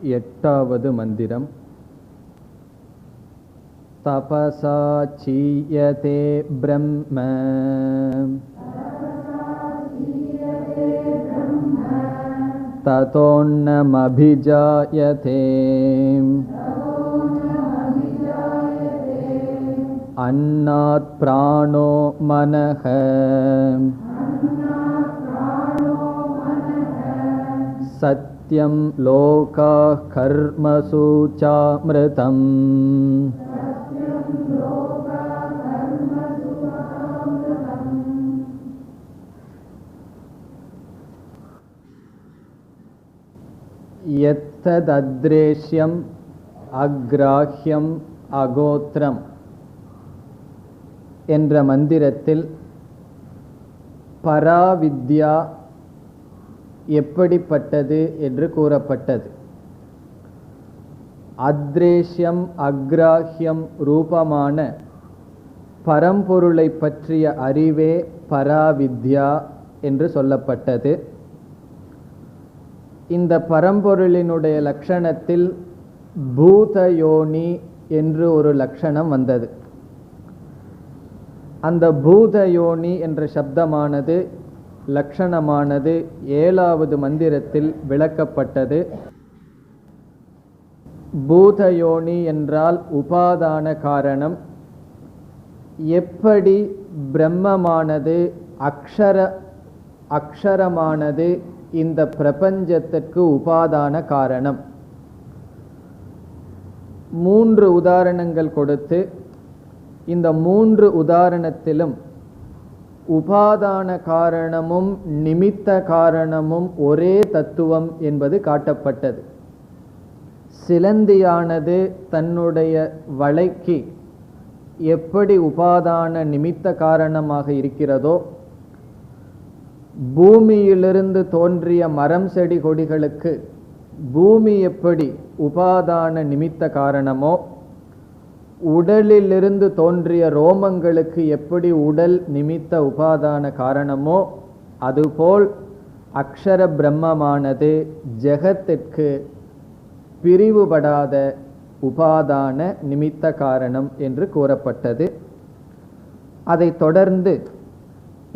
एटावद् मन्दिरम्। तपसा चीयते ब्रह्म ततोऽन्नमभिजायते अन्नात् प्राणो मनः सत्यं लोकाः कर्मसु चामृतम्। यत्तदद्रेश्यम् अग्राह्यम् अगोत्रम् என்ற மந்திரத்தில் பராவித்யா எப்படிப்பட்டது என்று கூறப்பட்டது. அத்ரேஷ்யம் அக்ராஹ்யம் ரூபமான பரம்பொருளை பற்றிய அறிவே பராவித்யா என்று சொல்லப்பட்டது. இந்த பரம்பொருளினுடைய லட்சணத்தில் பூதயோனி என்று ஒரு லட்சணம் வந்தது. அந்த பூதயோனி என்ற சப்தமானது லட்சணமானது 7வது மந்திரத்தில் விளக்கப்பட்டது. பூதயோனி என்றால் உபாதான காரணம். எப்படி பிரம்மமானது அக்ஷரமானது இந்த பிரபஞ்சத்திற்கு உபாதான காரணம். 3 உதாரணங்கள் கொடுத்து இந்த 3 உதாரணத்திலும் உபாதான காரணமும் நிமித்த காரணமும் ஒரே தத்துவம் என்பது காட்டப்பட்டது. சிலந்தியானது தன்னுடைய வளைக்கு எப்படி உபாதான நிமித்த காரணமாக இருக்கிறதோ, பூமியிலிருந்து தோன்றிய மரம் செடி கொடிகளுக்கு பூமி எப்படி உபாதான நிமித்த காரணமோ, உடலிலிருந்து தோன்றிய ரோமங்களுக்கு எப்படி உடல் நிமித்த உபாதான காரணமோ, அதுபோல் அக்ஷர பிரம்மமானது ஜெகத்திற்கு பிரிவுபடாத உபாதான நிமித்த காரணம் என்று கூறப்பட்டது. அதை தொடர்ந்து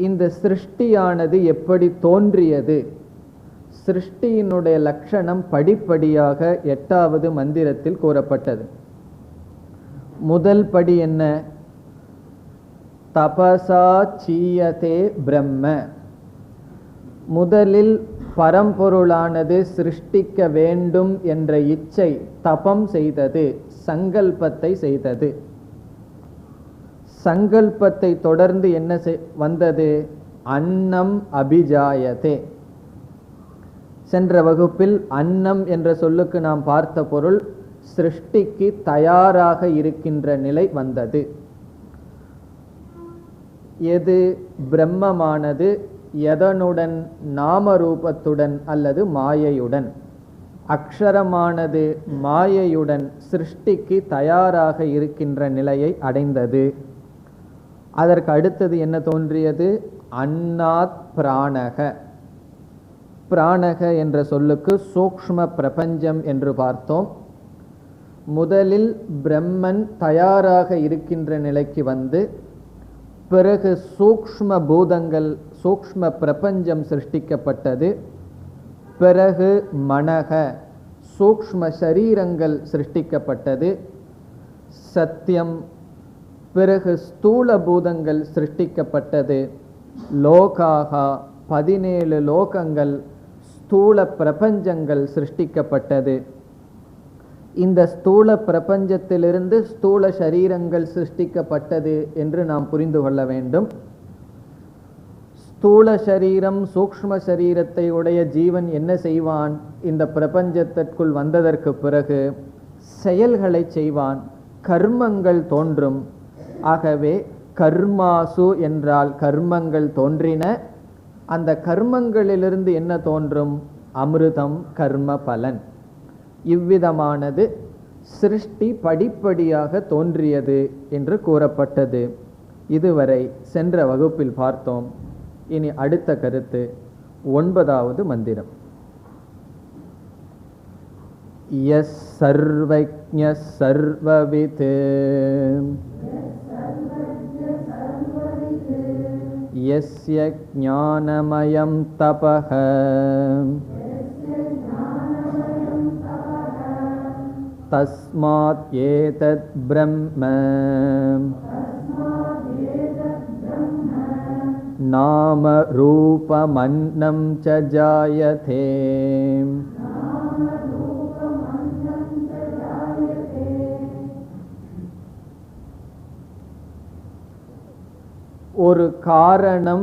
இந்த சிருஷ்டியானது எப்படி தோன்றியது, சிருஷ்டியினுடைய லட்சணம் படிப்படியாக 8வது மந்திரத்தில் கூறப்பட்டது. முதல் படி என்ன? தபசா சீயதே பிரம்ம. முதலில் பரம்பொருளானது சிருஷ்டிக்க வேண்டும் என்ற இச்சை தபம் செய்தது, சங்கல்பத்தை செய்தது. சங்கல்பத்தை தொடர்ந்து என்ன வந்தது? அன்னம் அபிஜாயதே. சென்ற வகுப்பில் அன்னம் என்ற சொல்லுக்கு நாம் பார்த்த பொருள் சிருஷ்டிக்கு தயாராக இருக்கின்ற நிலை வந்தது. எது? பிரம்மமானது எதனுடன்? நாமரூபத்துடன் அல்லது மாயையுடன். அக்ஷரமானது மாயையுடன் சிருஷ்டிக்கு தயாராக இருக்கின்ற நிலையை அடைந்தது. அதற்கு அடுத்தது என்ன தோன்றியது? அன்னாத் பிராணக. பிராணக என்ற சொல்லுக்கு சூக்ஷ்ம பிரபஞ்சம் என்று பார்த்தோம். முதலில் பிரம்மன் தயாராக இருக்கின்ற நிலைக்கு வந்து, பிறகு சூக்ஷ்ம பூதங்கள் சூக்ஷ்ம பிரபஞ்சம் சிருஷ்டிக்கப்பட்டது. பிறகு மனக சூக்ஷ்ம சரீரங்கள் சிருஷ்டிக்கப்பட்டது. சத்தியம், பிறகு ஸ்தூல பூதங்கள் சிருஷ்டிக்கப்பட்டது. லோகாகா 17 லோகங்கள் ஸ்தூல பிரபஞ்சங்கள் சிருஷ்டிக்கப்பட்டது. இந்த ஸ்தூல பிரபஞ்சத்திலிருந்து ஸ்தூல சரீரங்கள் சிருஷ்டிக்கப்பட்டது என்று நாம் புரிந்து கொள்ள வேண்டும். ஸ்தூல சரீரம் சூக்ஷ்ம சரீரத்தை உடைய ஜீவன் என்ன செய்வான்? இந்த பிரபஞ்சத்திற்குள் வந்ததற்கு பிறகு செயல்களை செய்வான், கர்மங்கள் தோன்றும். ஆகவே கர்மாசு என்றால் கர்மங்கள் தோன்றின. அந்த கர்மங்களிலிருந்து என்ன தோன்றும்? அமிர்தம், கர்ம பலன். இவ்விதமானது சிருஷ்டி படிப்படியாக தோன்றியது என்று கூறப்பட்டது. இதுவரை சென்ற வகுப்பில் பார்த்தோம். இனி அடுத்த கருத்து 9வது மந்திரம். யஸ் சர்வஜ்ஞ சர்வவித் யஸ்ய ஞானமயம் தபஹ தஸ்மாத் ஏதத் பிரம்ம நாம ரூபமன்னம் ச ஜாயதே. ஒரு காரணம்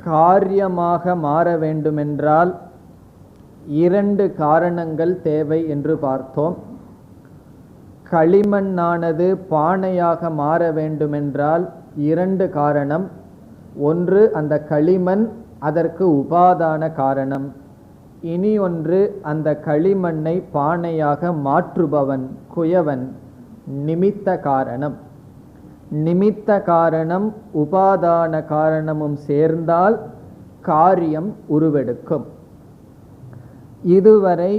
காரியமாக மாற வேண்டுமென்றால் இரண்டு காரணங்கள் தேவை என்று பார்த்தோம். களிமண்ணானது பானையாக மாற வேண்டுமென்றால் இரண்டு காரணம். ஒன்று அந்த களிமண், அதற்கு உபாதான காரணம். இனி ஒன்று அந்த களிமண்ணை பானையாக மாற்றுபவன், குயவன், நிமித்த காரணம். நிமித்த காரணம் உபாதான காரணமும் சேர்ந்தால் காரியம் உருவெடுக்கும். இதுவரை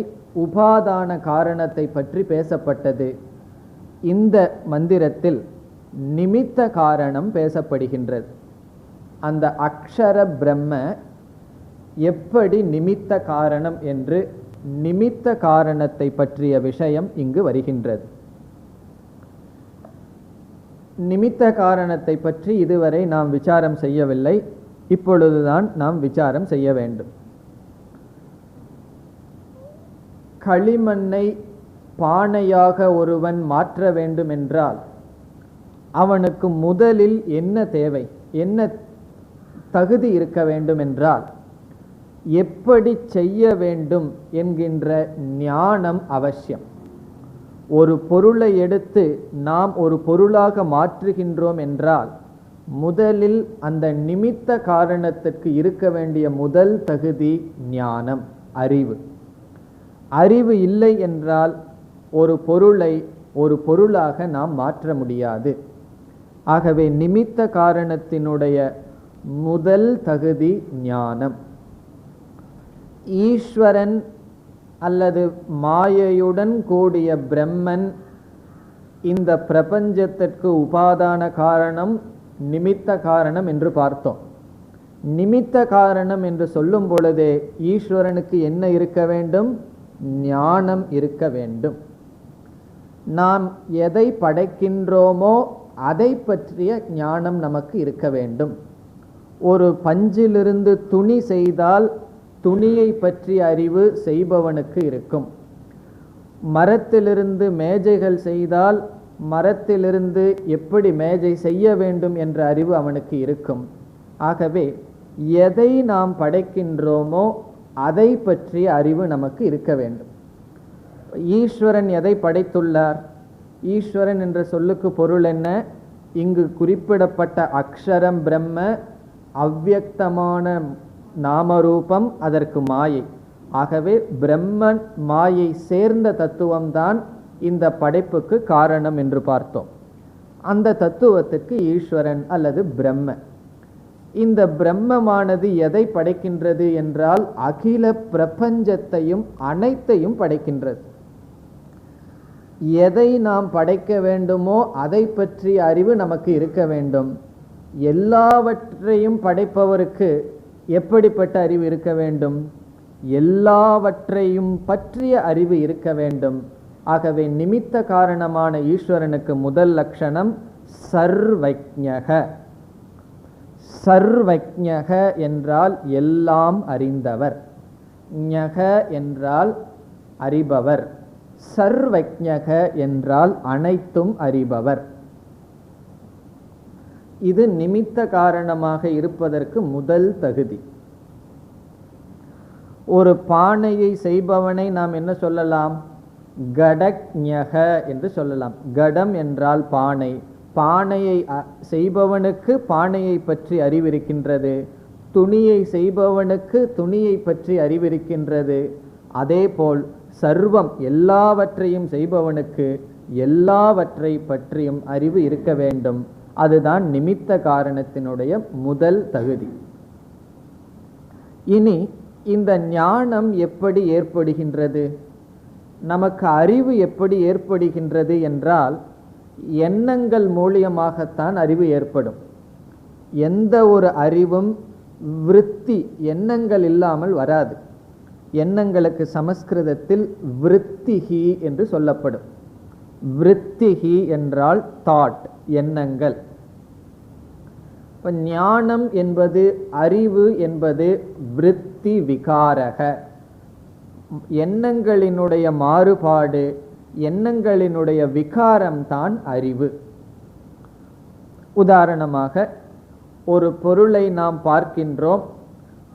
உபாதான காரணத்தை பற்றி பேசப்பட்டது. இந்த மந்திரத்தில் நிமித்த காரணம் பேசப்படுகின்றது. அந்த அக்ஷர பிரம்ம எப்படி நிமித்த காரணம் என்று நிமித்த காரணத்தை பற்றிய விஷயம் இங்கு வருகின்றது. நிமித்த காரணத்தை பற்றி இதுவரை நாம் விசாரம் செய்யவில்லை. இப்பொழுதுதான் நாம் விசாரம் செய்ய வேண்டும். களிமண்ணை பானையாக ஒருவன் மாற்ற வேண்டும் என்றால் அவனுக்கு முதலில் என்ன தேவை, என்ன தகுதி இருக்க வேண்டும் என்றால் எப்படி செய்ய வேண்டும் என்கின்ற ஞானம் அவசியம். ஒரு பொருளை எடுத்து நாம் ஒரு பொருளாக மாற்றுகின்றோம் என்றால் முதலில் அந்த நிமித்த காரணத்திற்கு இருக்க வேண்டிய முதல் தகுதி ஞானம், அறிவு. அறிவு இல்லை என்றால் ஒரு பொருளை ஒரு பொருளாக நாம் மாற்ற முடியாது. ஆகவே நிமித்த காரணத்தினுடைய முதல் தகுதி ஞானம். ஈஸ்வரன் அல்லது மாயையுடன் கூடிய பிரம்மன் இந்த பிரபஞ்சத்திற்கு உபாதான காரணம், நிமித்த காரணம் என்று பார்த்தோம். நிமித்த காரணம் என்று சொல்லும் பொழுதே ஈஸ்வரனுக்கு என்ன இருக்க வேண்டும்? ஞானம் இருக்க வேண்டும். நாம் எதை படைக்கின்றோமோ அதை பற்றிய ஞானம் நமக்கு இருக்க வேண்டும். ஒரு பஞ்சிலிருந்து துணி செய்தால் துணியை பற்றிய அறிவு செய்பவனுக்கு இருக்கும். மரத்திலிருந்து மேஜைகள் செய்தால் மரத்திலிருந்து எப்படி மேஜை செய்ய வேண்டும் என்ற அறிவு அவனுக்கு இருக்கும். ஆகவே எதை நாம் படைக்கின்றோமோ அதை பற்றிய அறிவு நமக்கு இருக்க வேண்டும். ஈஸ்வரன் எதை படைத்துள்ளார்? ஈஸ்வரன் என்ற சொல்லுக்கு பொருள் என்ன? இங்கு குறிப்பிடப்பட்ட அக்ஷரம் பிரம்ம, அவ்யக்தமான நாமரூபம், அதற்கு மாயை. ஆகவே பிரம்மன் மாயை சேர்ந்த தத்துவம்தான் இந்த படைப்புக்கு காரணம் என்று பார்த்தோம். அந்த தத்துவத்துக்கு ஈஸ்வரன் அல்லது பிரம்ம. இந்த பிரம்மமானது எதை படைக்கின்றது என்றால் அகில பிரபஞ்சத்தையும் அனைத்தையும் படைக்கின்றது. எதை நாம் படைக்க வேண்டுமோ அதை பற்றிய அறிவு நமக்கு இருக்க வேண்டும். எல்லாவற்றையும் படைப்பவருக்கு எப்படிப்பட்ட அறிவு இருக்க வேண்டும்? எல்லாவற்றையும் பற்றிய அறிவு இருக்க வேண்டும். ஆகவே நிமித்த காரணமான ஈஸ்வரனுக்கு முதல் லட்சணம் சர்வஜ்ஞக. சர்வஜ்ஞக என்றால் எல்லாம் அறிந்தவர், ஞக என்றால் அறிபவர், சர்வஜ்ஞக என்றால் அனைத்தும் அறிபவர். இது நிமித்த காரணமாக இருப்பதற்கு முதல் தகுதி. ஒரு பானையை செய்பவனை நாம் என்ன சொல்லலாம்? கடக்ஞக என்று சொல்லலாம். கடம் என்றால் பானை. பானையை செய்பவனுக்கு பானையை பற்றி அறிவிருக்கின்றது. துணியை செய்பவனுக்கு துணியை பற்றி அறிவிருக்கின்றது. அதேபோல் சர்வம் எல்லாவற்றையும் செய்பவனுக்கு எல்லாவற்றை பற்றியும் அறிவு இருக்க வேண்டும். அதுதான் நிமித்த காரணத்தினுடைய முதல் தகுதி. இனி இந்த ஞானம் எப்படி ஏற்படுகின்றது? நமக்கு அறிவு எப்படி ஏற்படுகின்றது என்றால் எண்ணங்கள் மூலியமாகத்தான் அறிவு ஏற்படும். எந்த ஒரு அறிவும் விருத்தி எண்ணங்கள் இல்லாமல் வராது. எண்ணங்களுக்கு சமஸ்கிருதத்தில் விருத்திஹி என்று சொல்லப்படும். விருத்திஹி என்றால் தாட், எண்ணங்கள். ஞானம் என்பது, அறிவு என்பது விருத்தி விகாரக, எண்ணங்களினுடைய மாறுபாடு, எண்ணங்களினுடைய விகாரம்தான் அறிவு. உதாரணமாக ஒரு பொருளை நாம் பார்க்கின்றோம்.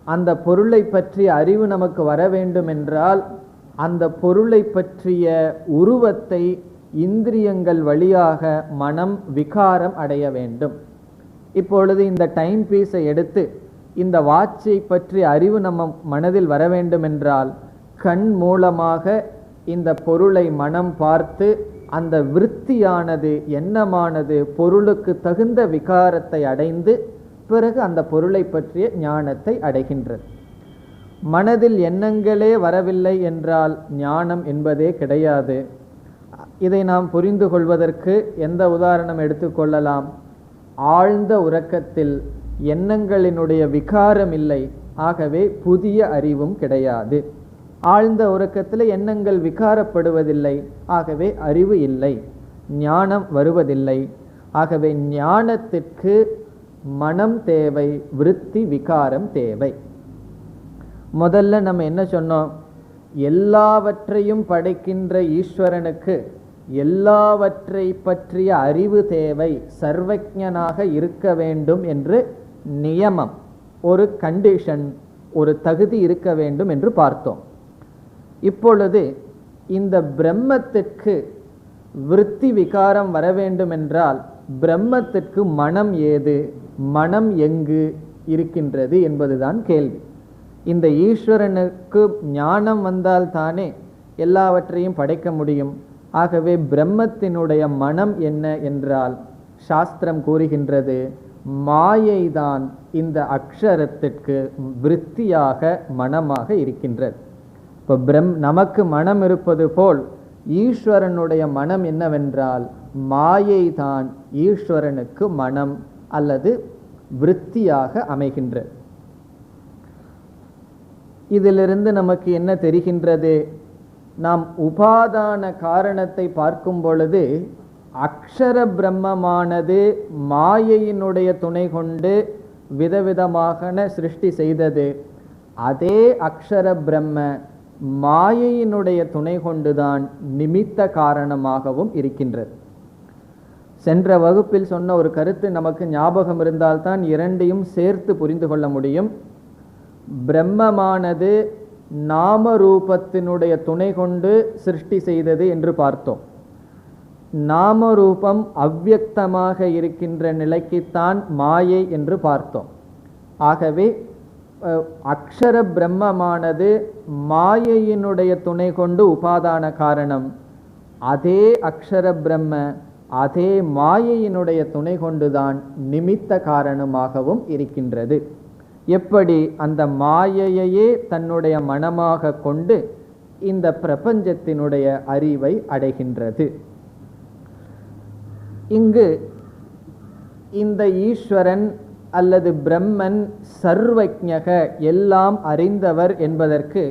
அந்த பொருளை பற்றிய அறிவு நமக்கு வர வேண்டும் என்றால் அந்த பொருளை பற்றிய உருவத்தை இந்திரியங்கள் வழியாக மனம் விகாரம் அடைய வேண்டும். இப்பொழுது இந்த டைம் பீஸை எடுத்து இந்த வாட்சை பற்றி அறிவு நம்ம மனதில் வர வேண்டும் என்றால் கண் மூலமாக இந்த பொருளை மனம் பார்த்து அந்த விருத்தியானது, எண்ணமானது பொருளுக்கு தகுந்த விகாரத்தை அடைந்து பிறகு அந்த பொருளை பற்றிய ஞானத்தை அடைகின்றது. மனதில் எண்ணங்களே வரவில்லை என்றால் ஞானம் என்பதே கிடையாது. இதை நாம் புரிந்து கொள்வதற்கு எந்த உதாரணம் எடுத்துக்கொள்ளலாம்? ஆழ்ந்த உறக்கத்தில் எண்ணங்களினுடைய விகாரம் இல்லை, ஆகவே புதிய அறிவும் கிடையாது. ஆழ்ந்த உறக்கத்தில் எண்ணங்கள் விகாரப்படுவதில்லை, ஆகவே அறிவு இல்லை, ஞானம் வருவதில்லை. ஆகவே ஞானத்திற்கு மனம் தேவை, விருத்தி விகாரம் தேவை. முதல்ல நம்ம என்ன சொன்னோம்? எல்லாவற்றையும் படைக்கின்ற ஈஸ்வரனுக்கு எல்லாவற்றை பற்றிய அறிவு தேவை, சர்வஜனாக இருக்க வேண்டும் என்று நியமம், ஒரு கண்டிஷன், ஒரு தகுதி இருக்க வேண்டும் என்று பார்த்தோம். இப்பொழுது இந்த பிரம்மத்திற்கு விருத்தி விகாரம் வர வேண்டும் என்றால் பிரம்மத்திற்கு மனம் ஏது, மனம் எங்கு இருக்கின்றது என்பதுதான் கேள்வி. இந்த ஈஸ்வரனுக்கு ஞானம் வந்தால் தானே எல்லாவற்றையும் படைக்க முடியும். ஆகவே பிரம்மத்தினுடைய மனம் என்ன என்றால் சாஸ்திரம் கூறுகின்றது மாயைதான் இந்த அக்ஷரத்திற்கு விருத்தியாக மனமாக இருக்கின்றது. இப்போ நமக்கு மனம் இருப்பது போல் ஈஸ்வரனுடைய மனம் என்னவென்றால் மாயைதான் ஈஸ்வரனுக்கு மனம் அல்லது விருத்தியாக அமைகின்றது. இதிலிருந்து நமக்கு என்ன தெரிகின்றது? நாம் உபாதான காரணத்தை பார்க்கும் பொழுது அக்ஷர பிரம்மமானது மாயையினுடைய துணை கொண்டு விதவிதமாக சிருஷ்டி செய்தது. அதே அக்ஷர பிரம்ம மாயையினுடைய துணை கொண்டுதான் நிமித்த காரணமாகவும் இருக்கின்றது. சென்ற வகுப்பில் சொன்ன ஒரு கருத்து நமக்கு ஞாபகம் இருந்தால்தான் இரண்டையும் சேர்த்து புரிந்து கொள்ள முடியும். பிரம்மமானது நாம ரூபத்தினுடைய துணை கொண்டு சிருஷ்டி செய்தது என்று பார்த்தோம். நாம ரூபம் அவ்யக்தமாக இருக்கின்ற நிலைக்குத்தான் மாயை என்று பார்த்தோம். ஆகவே அக்ஷர பிரம்மமானது மாயையினுடைய துணை கொண்டு உபாதான காரணம், அதே அக்ஷர பிரம்ம அதே மாயையினுடைய துணை கொண்டுதான் நிமித்த காரணமாகவும் இருக்கின்றது. எப்படி அந்த மாயையே தன்னுடைய மனமாக கொண்டு இந்த பிரபஞ்சத்தினுடைய அறிவை அடைகின்றது. இங்கு இந்த ஈஸ்வரன் அல்லது பிரம்மன் சர்வஜ்ஞக, எல்லாம் அறிந்தவர் என்பதற்கு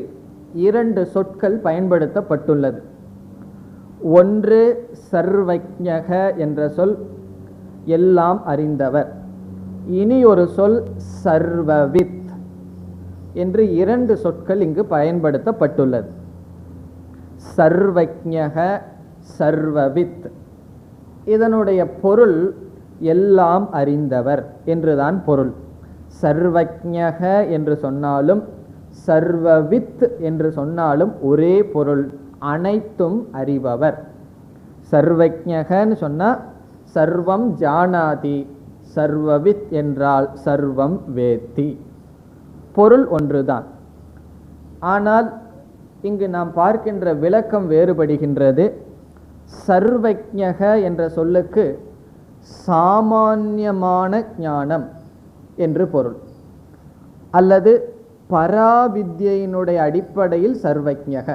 இரண்டு சொற்கள் பயன்படுத்தப்பட்டுள்ளது. ஒன்று சர்வஜ்ஞக என்ற சொல், எல்லாம் அறிந்தவர். இனி ஒரு சொல் சர்வவித் என்று இரண்டு சொற்கள் இங்கு பயன்படுத்தப்பட்டுள்ளது. சர்வஜ்ஞக, சர்வவித், இதனுடைய பொருள் எல்லாம் அறிந்தவர் என்றுதான் பொருள். சர்வஜ்ஞக என்று சொன்னாலும் சர்வவித் என்று சொன்னாலும் ஒரே பொருள், அனைத்தும் அறிபவர். சர்வஜ்ஞகன்னு சொன்னா சர்வம் ஜானாதி, சர்வவித் என்றால் சர்வம் வேத்தி, பொருள் ஒன்றுதான். ஆனால் இங்கு நாம் பார்க்கின்ற விளக்கம் வேறுபடுகின்றது. சர்வஜ்ஞக என்ற சொல்லுக்கு சாமான்யமான ஞானம் என்று பொருள், அல்லது பராவித்யினுடைய அடிப்படையில் சர்வஜ்ஞக.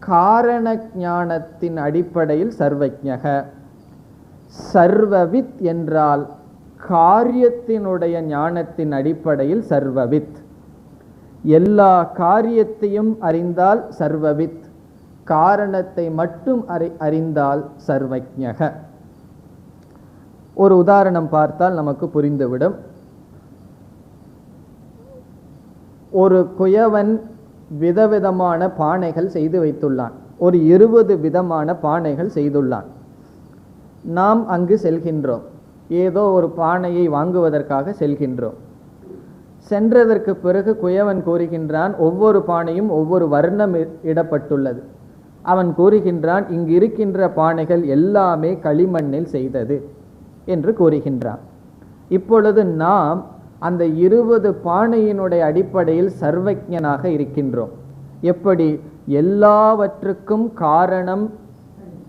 காரண ஞானத்தின் அடிப்படையில் சர்வஜ்ஞக. சர்வவித் என்றால் காரியத்தினுடைய ஞானத்தின் அடிப்படையில் சர்வவித். எல்லா காரியத்தையும் அறிந்தால் சர்வவித், காரணத்தை மட்டும் அறிந்தால் சர்வஜ்ஞக. ஒரு உதாரணம் பார்த்தால் நமக்கு புரிந்துவிடும். ஒரு குயவன் விதவிதமான பானைகள் செய்து வைத்துள்ளான். ஒரு 20 விதமான பானைகள் செய்துள்ளான். நாம் அங்கு செல்கின்றோம். ஏதோ ஒரு பானையை வாங்குவதற்காக செல்கின்றோம். சென்றதற்கு பிறகு குயவன் கூறுகின்றான், ஒவ்வொரு பானையும் ஒவ்வொரு வர்ணம் இடப்பட்டுள்ளது. அவன் கூறுகின்றான், இங்கு இருக்கின்ற பானைகள் எல்லாமே களிமண்ணில் செய்தது என்று கூறுகின்றான். இப்பொழுது நாம் அந்த 20 பானையினுடைய அடிப்படையில் சர்வஜ்ஞனாக இருக்கின்றோம். எப்படி? எல்லாவற்றுக்கும் காரணம்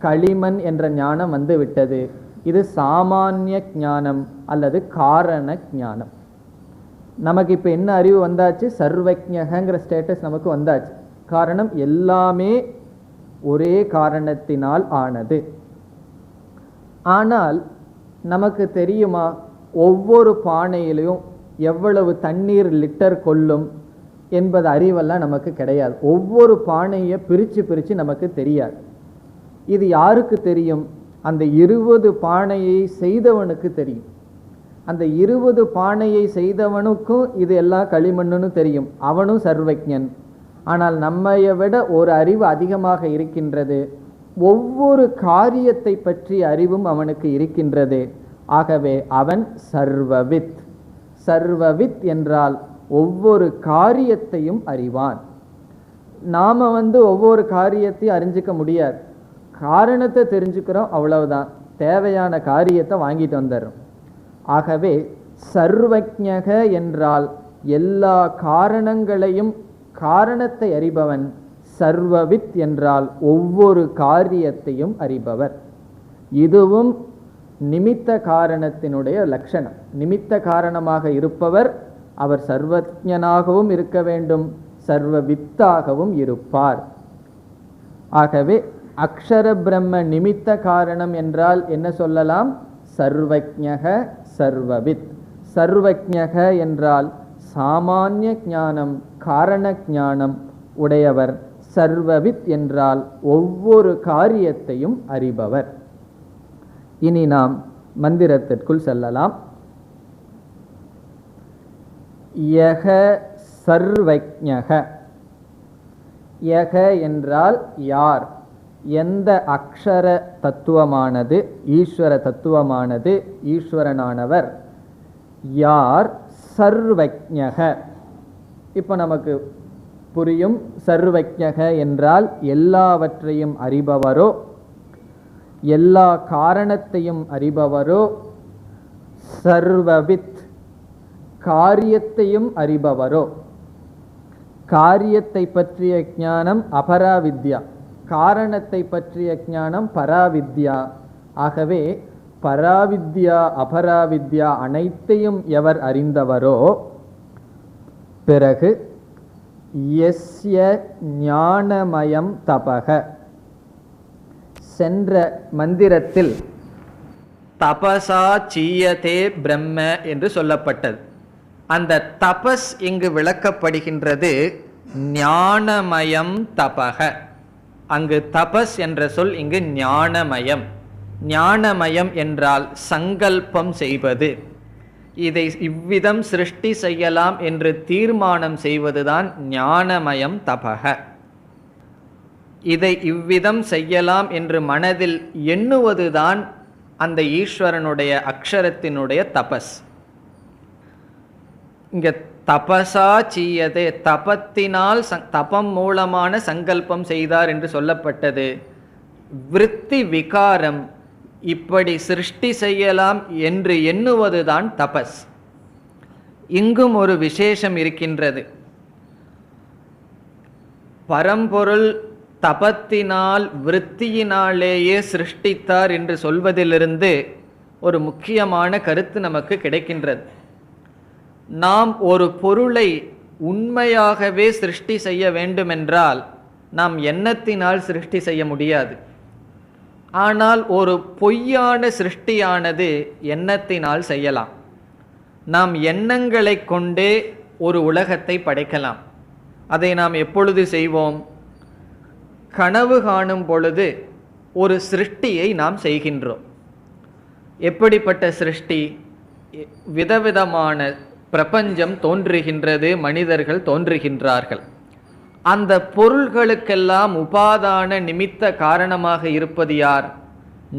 களிமண் என்ற ஞானம் வந்து விட்டது. இது சாமானிய ஞானம் அல்லது காரண ஞானம். நமக்கு இப்போ என்ன அறிவு வந்தாச்சு? சர்வஜ்ஞங்கிற ஸ்டேட்டஸ் நமக்கு வந்தாச்சு. காரணம் எல்லாமே ஒரே காரணத்தினால் ஆனது. ஆனால் நமக்கு தெரியுமா ஒவ்வொரு பானையிலையும் எவ்வளவு தண்ணீர் லிட்டர் கொள்ளும் என்பது அறிவெல்லாம் நமக்கு கிடையாது. ஒவ்வொரு பானையை பிரித்து நமக்கு தெரியாது. இது யாருக்கு தெரியும்? அந்த 20 பானையை செய்தவனுக்கு தெரியும். அந்த 20 பானையை செய்தவனுக்கும் இது எல்லாம் களிமண்ணுன்னு தெரியும். அவனும் சர்வஜ்ஞன். ஆனால் நம்மையை விட ஒரு அறிவு அதிகமாக இருக்கின்றது. ஒவ்வொரு காரியத்தை பற்றிய அறிவும் அவனுக்கு இருக்கின்றது. ஆகவே அவன் சர்வவித். சர்வவித் என்றால் ஒவ்வொரு காரியத்தையும் அறிவான். நாம் ஒவ்வொரு காரியத்தையும் அறிஞ்சிக்க முடியாது. காரணத்தை தெரிஞ்சுக்கிறோம், அவ்வளவுதான். தேவையான காரியத்தை வாங்கிட்டு வந்துடுறோம். ஆகவே சர்வஜ்ஞக என்றால் எல்லா காரணங்களையும் காரணத்தை அறிபவன். சர்வவித் என்றால் ஒவ்வொரு காரியத்தையும் அறிபவர். இதுவும் நிமித்த காரணத்தினுடைய லட்சணம். நிமித்த காரணமாக இருப்பவர் அவர் சர்வஜ்ஞனாகவும் இருக்க வேண்டும், சர்வவித்தாகவும் இருப்பார். ஆகவே அக்ஷர பிரம்ம நிமித்த காரணம் என்றால் என்ன சொல்லலாம்? சர்வஜ்ஞக சர்வவித். சர்வஜ்ஞக என்றால் சாமானிய ஞானம், காரண ஞானம் உடையவர். சர்வவித் என்றால் ஒவ்வொரு காரியத்தையும் அறிபவர். இனி நாம் மந்திரத்திற்குள் செல்லலாம். யக சர்வஜ்ஞக. யக என்றால் யார், எந்த அக்ஷர தத்துவமானது, ஈஸ்வர தத்துவமானது, ஈஸ்வரனானவர் யார்? சர்வஜ்ஞக. இப்போ நமக்கு புரியும். சர்வஜ்ஞக என்றால் எல்லாவற்றையும் அறிபவரோ, எல்லா காரணத்தையும் அறிபவரோ. சர்வவித் காரியத்தையும் அறிபவரோ. காரியத்தை பற்றிய ஞானம் அபராவித்யா, காரணத்தை பற்றிய ஞானம் பராவித்யா. ஆகவே பராவித்யா அபராவித்யா அனைத்தையும் எவர் அறிந்தவரோ, பிறகு யஸ்ய ஞானமயம் தபக. சென்ற மந்திரத்தில் தபசா சீயதே பிரம்ம என்று சொல்லப்பட்டது. அந்த தபஸ் இங்கு விளக்கப்படுகின்றது ஞானமயம் தபக. அங்கு தபஸ் என்ற சொல் இங்கு ஞானமயம். ஞானமயம் என்றால் சங்கல்பம் செய்வது. இதை இவ்விதம் சிருஷ்டி செய்யலாம் என்று தீர்மானம் செய்வதுதான் ஞானமயம் தபக. இதை இவ்விதம் செய்யலாம் என்று மனதில் எண்ணுவதுதான் அந்த ஈஸ்வரனுடைய அக்ஷரத்தினுடைய தபஸ். இங்க தபசா சீயதே, தபத்தினால் தபம் மூலமான சங்கல்பம் செய்தார் என்று சொல்லப்பட்டது. விருத்தி விகாரம், இப்படி சிருஷ்டி செய்யலாம் என்று எண்ணுவதுதான் தபஸ். இங்கும் ஒரு விசேஷம் இருக்கின்றது. பரம்பொருள் தபத்தினால் விருத்தியினாலேயே சிருஷ்டித்தார் என்று சொல்வதிலிருந்து ஒரு முக்கியமான கருத்து நமக்கு கிடைக்கின்றது. நாம் ஒரு பொருளை உண்மையாகவே சிருஷ்டி செய்ய வேண்டுமென்றால் நாம் எண்ணத்தினால் சிருஷ்டி செய்ய முடியாது. ஆனால் ஒரு பொய்யான சிருஷ்டியானது எண்ணத்தினால் செய்யலாம். நாம் எண்ணங்களை கொண்டே ஒரு உலகத்தை படைக்கலாம். அதை நாம் எப்பொழுது செய்வோம்? கனவு காணும் பொழுது ஒரு சிருஷ்டியை நாம் செய்கின்றோம். எப்படிப்பட்ட சிருஷ்டி? விதவிதமான பிரபஞ்சம் தோன்றுகின்றது, மனிதர்கள் தோன்றுகின்றார்கள். அந்த பொருள்களுக்கெல்லாம் உபாதான நிமித்த காரணமாக இருப்பது யார்?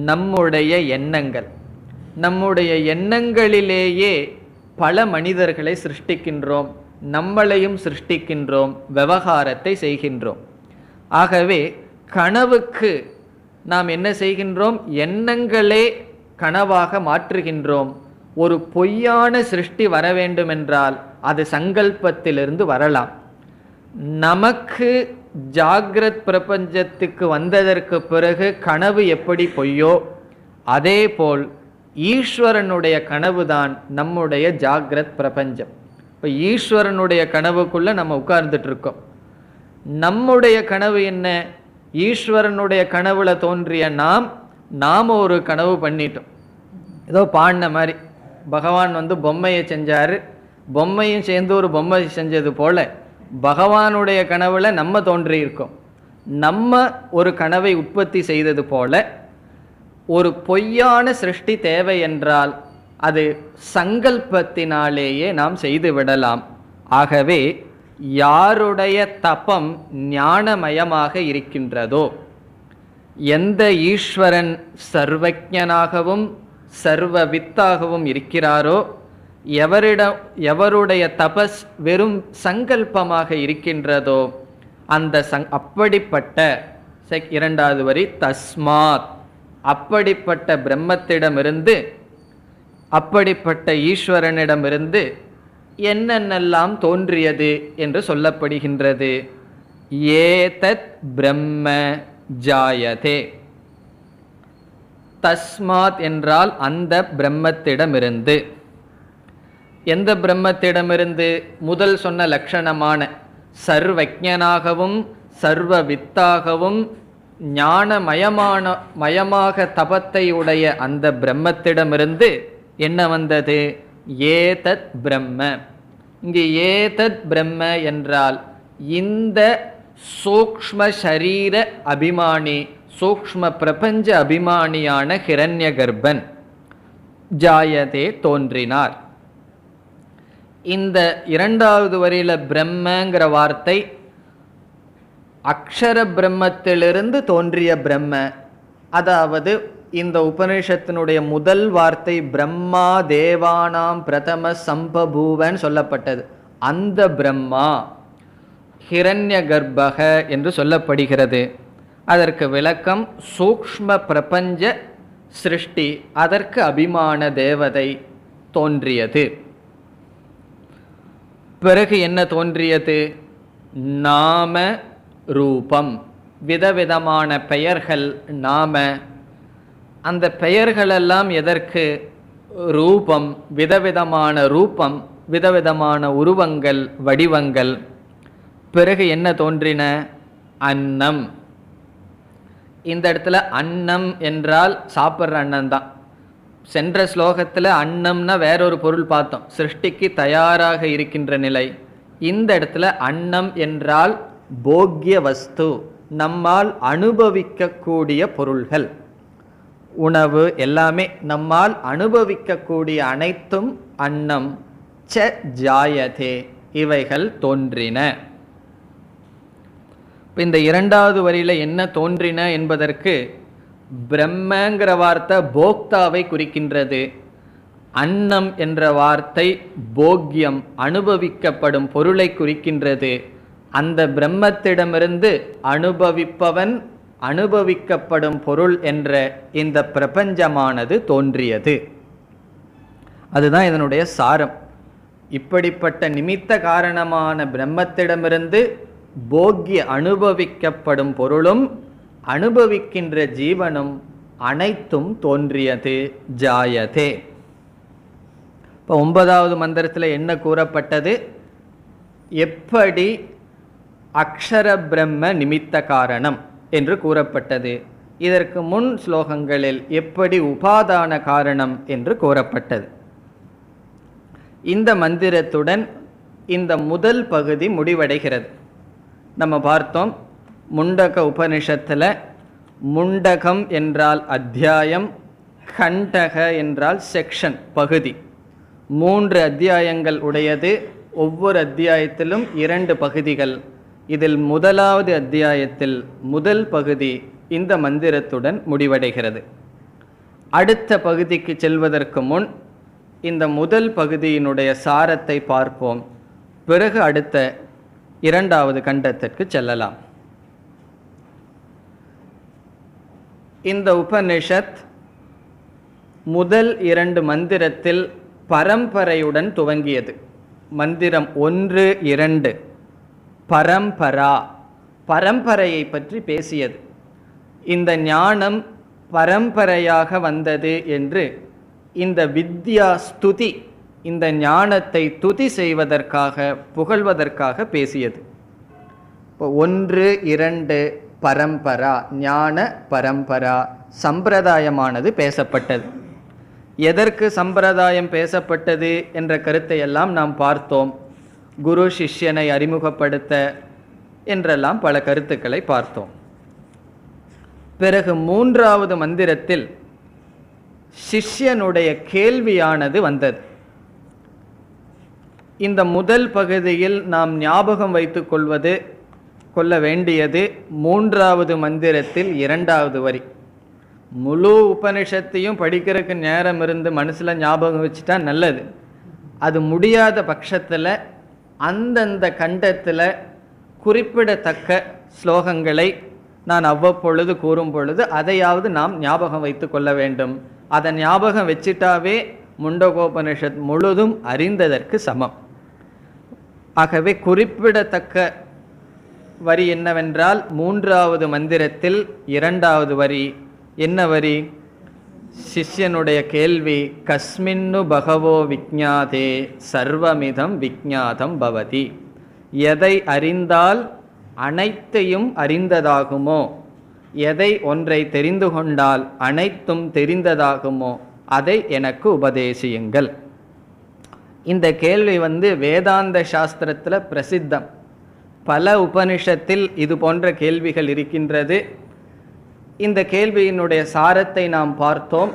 நம்முடைய எண்ணங்கள். நம்முடைய எண்ணங்களிலேயே பல மனிதர்களை சிருஷ்டிக்கின்றோம், நம்மளையும் சிருஷ்டிக்கின்றோம், விவகாரத்தை செய்கின்றோம். ஆகவே கனவுக்கு நாம் என்ன செய்கின்றோம்? எண்ணங்களே கனவாக மாற்றுகின்றோம். ஒரு பொய்யான சிருஷ்டி வர வேண்டுமென்றால் அது சங்கல்பத்திலிருந்து வரலாம். நமக்கு ஜாகிரத் பிரபஞ்சத்துக்கு வந்ததற்கு பிறகு கனவு எப்படி பொய்யோ அதேபோல் ஈஸ்வரனுடைய கனவுதான் நம்முடைய ஜாகிரத் பிரபஞ்சம். இப்போ ஈஸ்வரனுடைய கனவுக்குள்ள நம்ம உட்கார்ந்துட்டு இருக்கோம். நம்முடைய கனவு என்ன? ஈஸ்வரனுடைய கனவுல தோன்றிய நாம் ஒரு கனவு பண்ணிட்டோம். ஏதோ பாடின மாதிரி பகவான் பொம்மையை செஞ்சாரு, பொம்மையும் சேர்ந்து ஒரு பொம்மை செஞ்சது போல பகவானுடைய கனவுல நம்ம தோன்றியிருக்கோம். நம்ம ஒரு கனவை உற்பத்தி செய்தது போல ஒரு பொய்யான சிருஷ்டி தேவை என்றால் அது சங்கல்பத்தினாலேயே நாம் செய்து விடலாம். ஆகவே யாருடைய தபம் ஞானமயமாக இருக்கின்றதோ, எந்த ஈஸ்வரன் சர்வஜனாகவும் சர்வவித்தாகவும் இருக்கிறாரோ, எவருடைய தபஸ் வெறும் சங்கல்பமாக இருக்கின்றதோ அந்த அப்படிப்பட்ட இரண்டாவது வரி தஸ்மாத், அப்படிப்பட்ட பிரம்மத்திடமிருந்து, அப்படிப்பட்ட ஈஸ்வரனிடமிருந்து என்னென்னலாம் தோன்றியது என்று சொல்லப்படுகின்றது. ஏதத் பிரம்ம ஜாயதே. தஸ்மாத் என்றால் அந்த பிரம்மத்திடமிருந்து. எந்த பிரம்மத்திடமிருந்து? முதல் சொன்ன லட்சணமான சர்வஜனாகவும் சர்வவித்தாகவும் ஞானமயமாக தபத்தை உடைய அந்த பிரம்மத்திடமிருந்து என்ன வந்தது? ஏதத் பிரம்ம. இங்கு ஏதத் பிரம்ம என்றால் இந்த சூக்ஷ்ம சரீர அபிமானி, சூக்ஷ்ம பிரபஞ்ச அபிமானியான ஹிரண்ய கர்ப்பன் ஜாயதே தோன்றினார். இந்த இரண்டாவது வரியில பிரம்மங்கிற வார்த்தை அக்ஷர பிரம்மத்திலிருந்து தோன்றிய பிரம்ம. அதாவது இந்த உபநிஷத்தினுடைய முதல் வார்த்தை பிரம்மா தேவானாம் பிரதம சம்பபூவன் சொல்லப்பட்டது. அந்த பிரம்மா ஹிரண்ய கர்ப்பக என்று சொல்லப்படுகிறது. அதற்கு விளக்கம் சூக்ஷ்ம பிரபஞ்ச சிருஷ்டி, அதற்கு அபிமான தேவதை தோன்றியது. பிறகு என்ன தோன்றியது? நாம ரூபம், விதவிதமான பெயர்கள் நாம. அந்த பெயர்களெல்லாம் எதற்கு? ரூபம், விதவிதமான ரூபம், விதவிதமான உருவங்கள், வடிவங்கள். பிறகு என்ன தோன்றின? அன்னம். இந்த இடத்துல அன்னம் என்றால் சாப்பிட்ற அன்னம் தான். சென்ற ஸ்லோகத்தில் அன்னம்னா வேறொரு பொருள் பார்த்தோம், சிருஷ்டிக்கு தயாராக இருக்கின்ற நிலை. இந்த இடத்துல அன்னம் என்றால் போக்ய வஸ்து, நம்மால் அனுபவிக்கக்கூடிய பொருள்கள், உணவு எல்லாமே நம்மால் அனுபவிக்கக்கூடிய அனைத்தும் அன்னம். ச ஜாயதே, இவைகள் தோன்றின. இந்த இரண்டாவது வரியில என்ன தோன்றின என்பதற்கு பிரம்மங்கிற வார்த்தை போக்தாவை குறிக்கின்றது. அன்னம் என்ற வார்த்தை போக்யம், அனுபவிக்கப்படும் பொருளை குறிக்கின்றது. அந்த பிரம்மத்திடமிருந்து அனுபவிப்பவன், அனுபவிக்கப்படும் பொருள் என்ற இந்த பிரபஞ்சமானது தோன்றியது. அதுதான் இதனுடைய சாரம். இப்படிப்பட்ட நிமித்த காரணமான பிரம்மத்திடமிருந்து போக்ய அனுபவிக்கப்படும் பொருளும் அனுபவிக்கின்ற ஜீவனும் அனைத்தும் தோன்றியது. ஜாயதே. இப்போ 9வது மந்திரத்தில் என்ன கூறப்பட்டது? எப்படி அக்ஷர பிரம்ம நிமித்த காரணம் என்று கூறப்பட்டது. இதற்கு முன் ஸ்லோகங்களில் எப்படி உபாதான காரணம் என்று கூறப்பட்டது. இந்த மந்திரத்துடன் இந்த முதல் பகுதி முடிவடைகிறது. நம்ம பார்த்தோம், முண்டக உபனிஷத்தில் முண்டகம் என்றால் அத்தியாயம், கண்டக என்றால் செக்ஷன், பகுதி. 3 அத்தியாயங்கள் உடையது. ஒவ்வொரு அத்தியாயத்திலும் 2 பகுதிகள். இதில் முதலாவது அத்தியாயத்தில் முதல் பகுதி இந்த மந்திரத்துடன் முடிவடைகிறது. அடுத்த பகுதிக்கு செல்வதற்கு முன் இந்த முதல் பகுதியினுடைய சாரத்தை பார்ப்போம். பிறகு அடுத்த 2வது கண்டத்திற்கு செல்லலாம். இந்த உபனிஷத் முதல் 2 மந்திரத்தில் பரம்பரையுடன் துவங்கியது. மந்திரம் 1, 2 பரம்பரா, பரம்பரையை பற்றி பேசியது. இந்த ஞானம் பரம்பரையாக வந்தது என்று இந்த வித்யா ஸ்துதி, இந்த ஞானத்தை துதி செய்வதற்காக, புகழ்வதற்காக பேசியது. இப்போ 1, 2 பரம்பரா, ஞான பரம்பரா, சம்பிரதாயமானது பேசப்பட்டது. எதற்கு சம்பிரதாயம் பேசப்பட்டது என்ற கருத்தை எல்லாம் நாம் பார்த்தோம். குரு சிஷ்யனை அறிமுகப்படுத்த என்றெல்லாம் பல கருத்துக்களை பார்த்தோம். பிறகு 3வது மந்திரத்தில் சிஷ்யனுடைய கேள்வியானது வந்தது. இந்த முதல் பகுதியில் நாம் ஞாபகம் வைத்து கொள்ள வேண்டியது 3வது மந்திரத்தில் 2வது வரி. முழு உபனிஷத்தையும் படிக்கிறதுக்கு நேரம் இருந்து மனசில் ஞாபகம் வச்சுட்டா நல்லது. அது முடியாத பட்சத்தில் அந்தந்த கண்டத்தில் குறிப்பிடத்தக்க ஸ்லோகங்களை நான் அவ்வப்பொழுது கூறும் பொழுது அதையாவது நாம் ஞாபகம் வைத்து கொள்ள வேண்டும். அதை ஞாபகம் வச்சிட்டாவே முண்டகோபனிஷத் முழுதும் அறிந்ததற்கு சமம். ஆகவே குறிப்பிடத்தக்க வரி என்னவென்றால் 3வது மந்திரத்தில் 2வது வரி. என்ன வரி? சிஷ்யனுடைய கேள்வி, கஸ்மின்னு பகவோ விஜ்ஞாதே சர்வமிதம் விஜ்ஞாதம் பவதி. எதை அறிந்தால் அனைத்தையும் அறிந்ததாகுமோ, எதை ஒன்றை தெரிந்து கொண்டால் அனைத்தும் தெரிந்ததாகுமோ, அதை எனக்கு உபதேசியுங்கள். இந்த கேள்வி வேதாந்த சாஸ்திரத்தில் பிரசித்தம். பல உபனிஷத்தில் இது போன்ற கேள்விகள் இருக்கின்றது. இந்த கேள்வியினுடைய சாரத்தை நாம் பார்த்தோம்.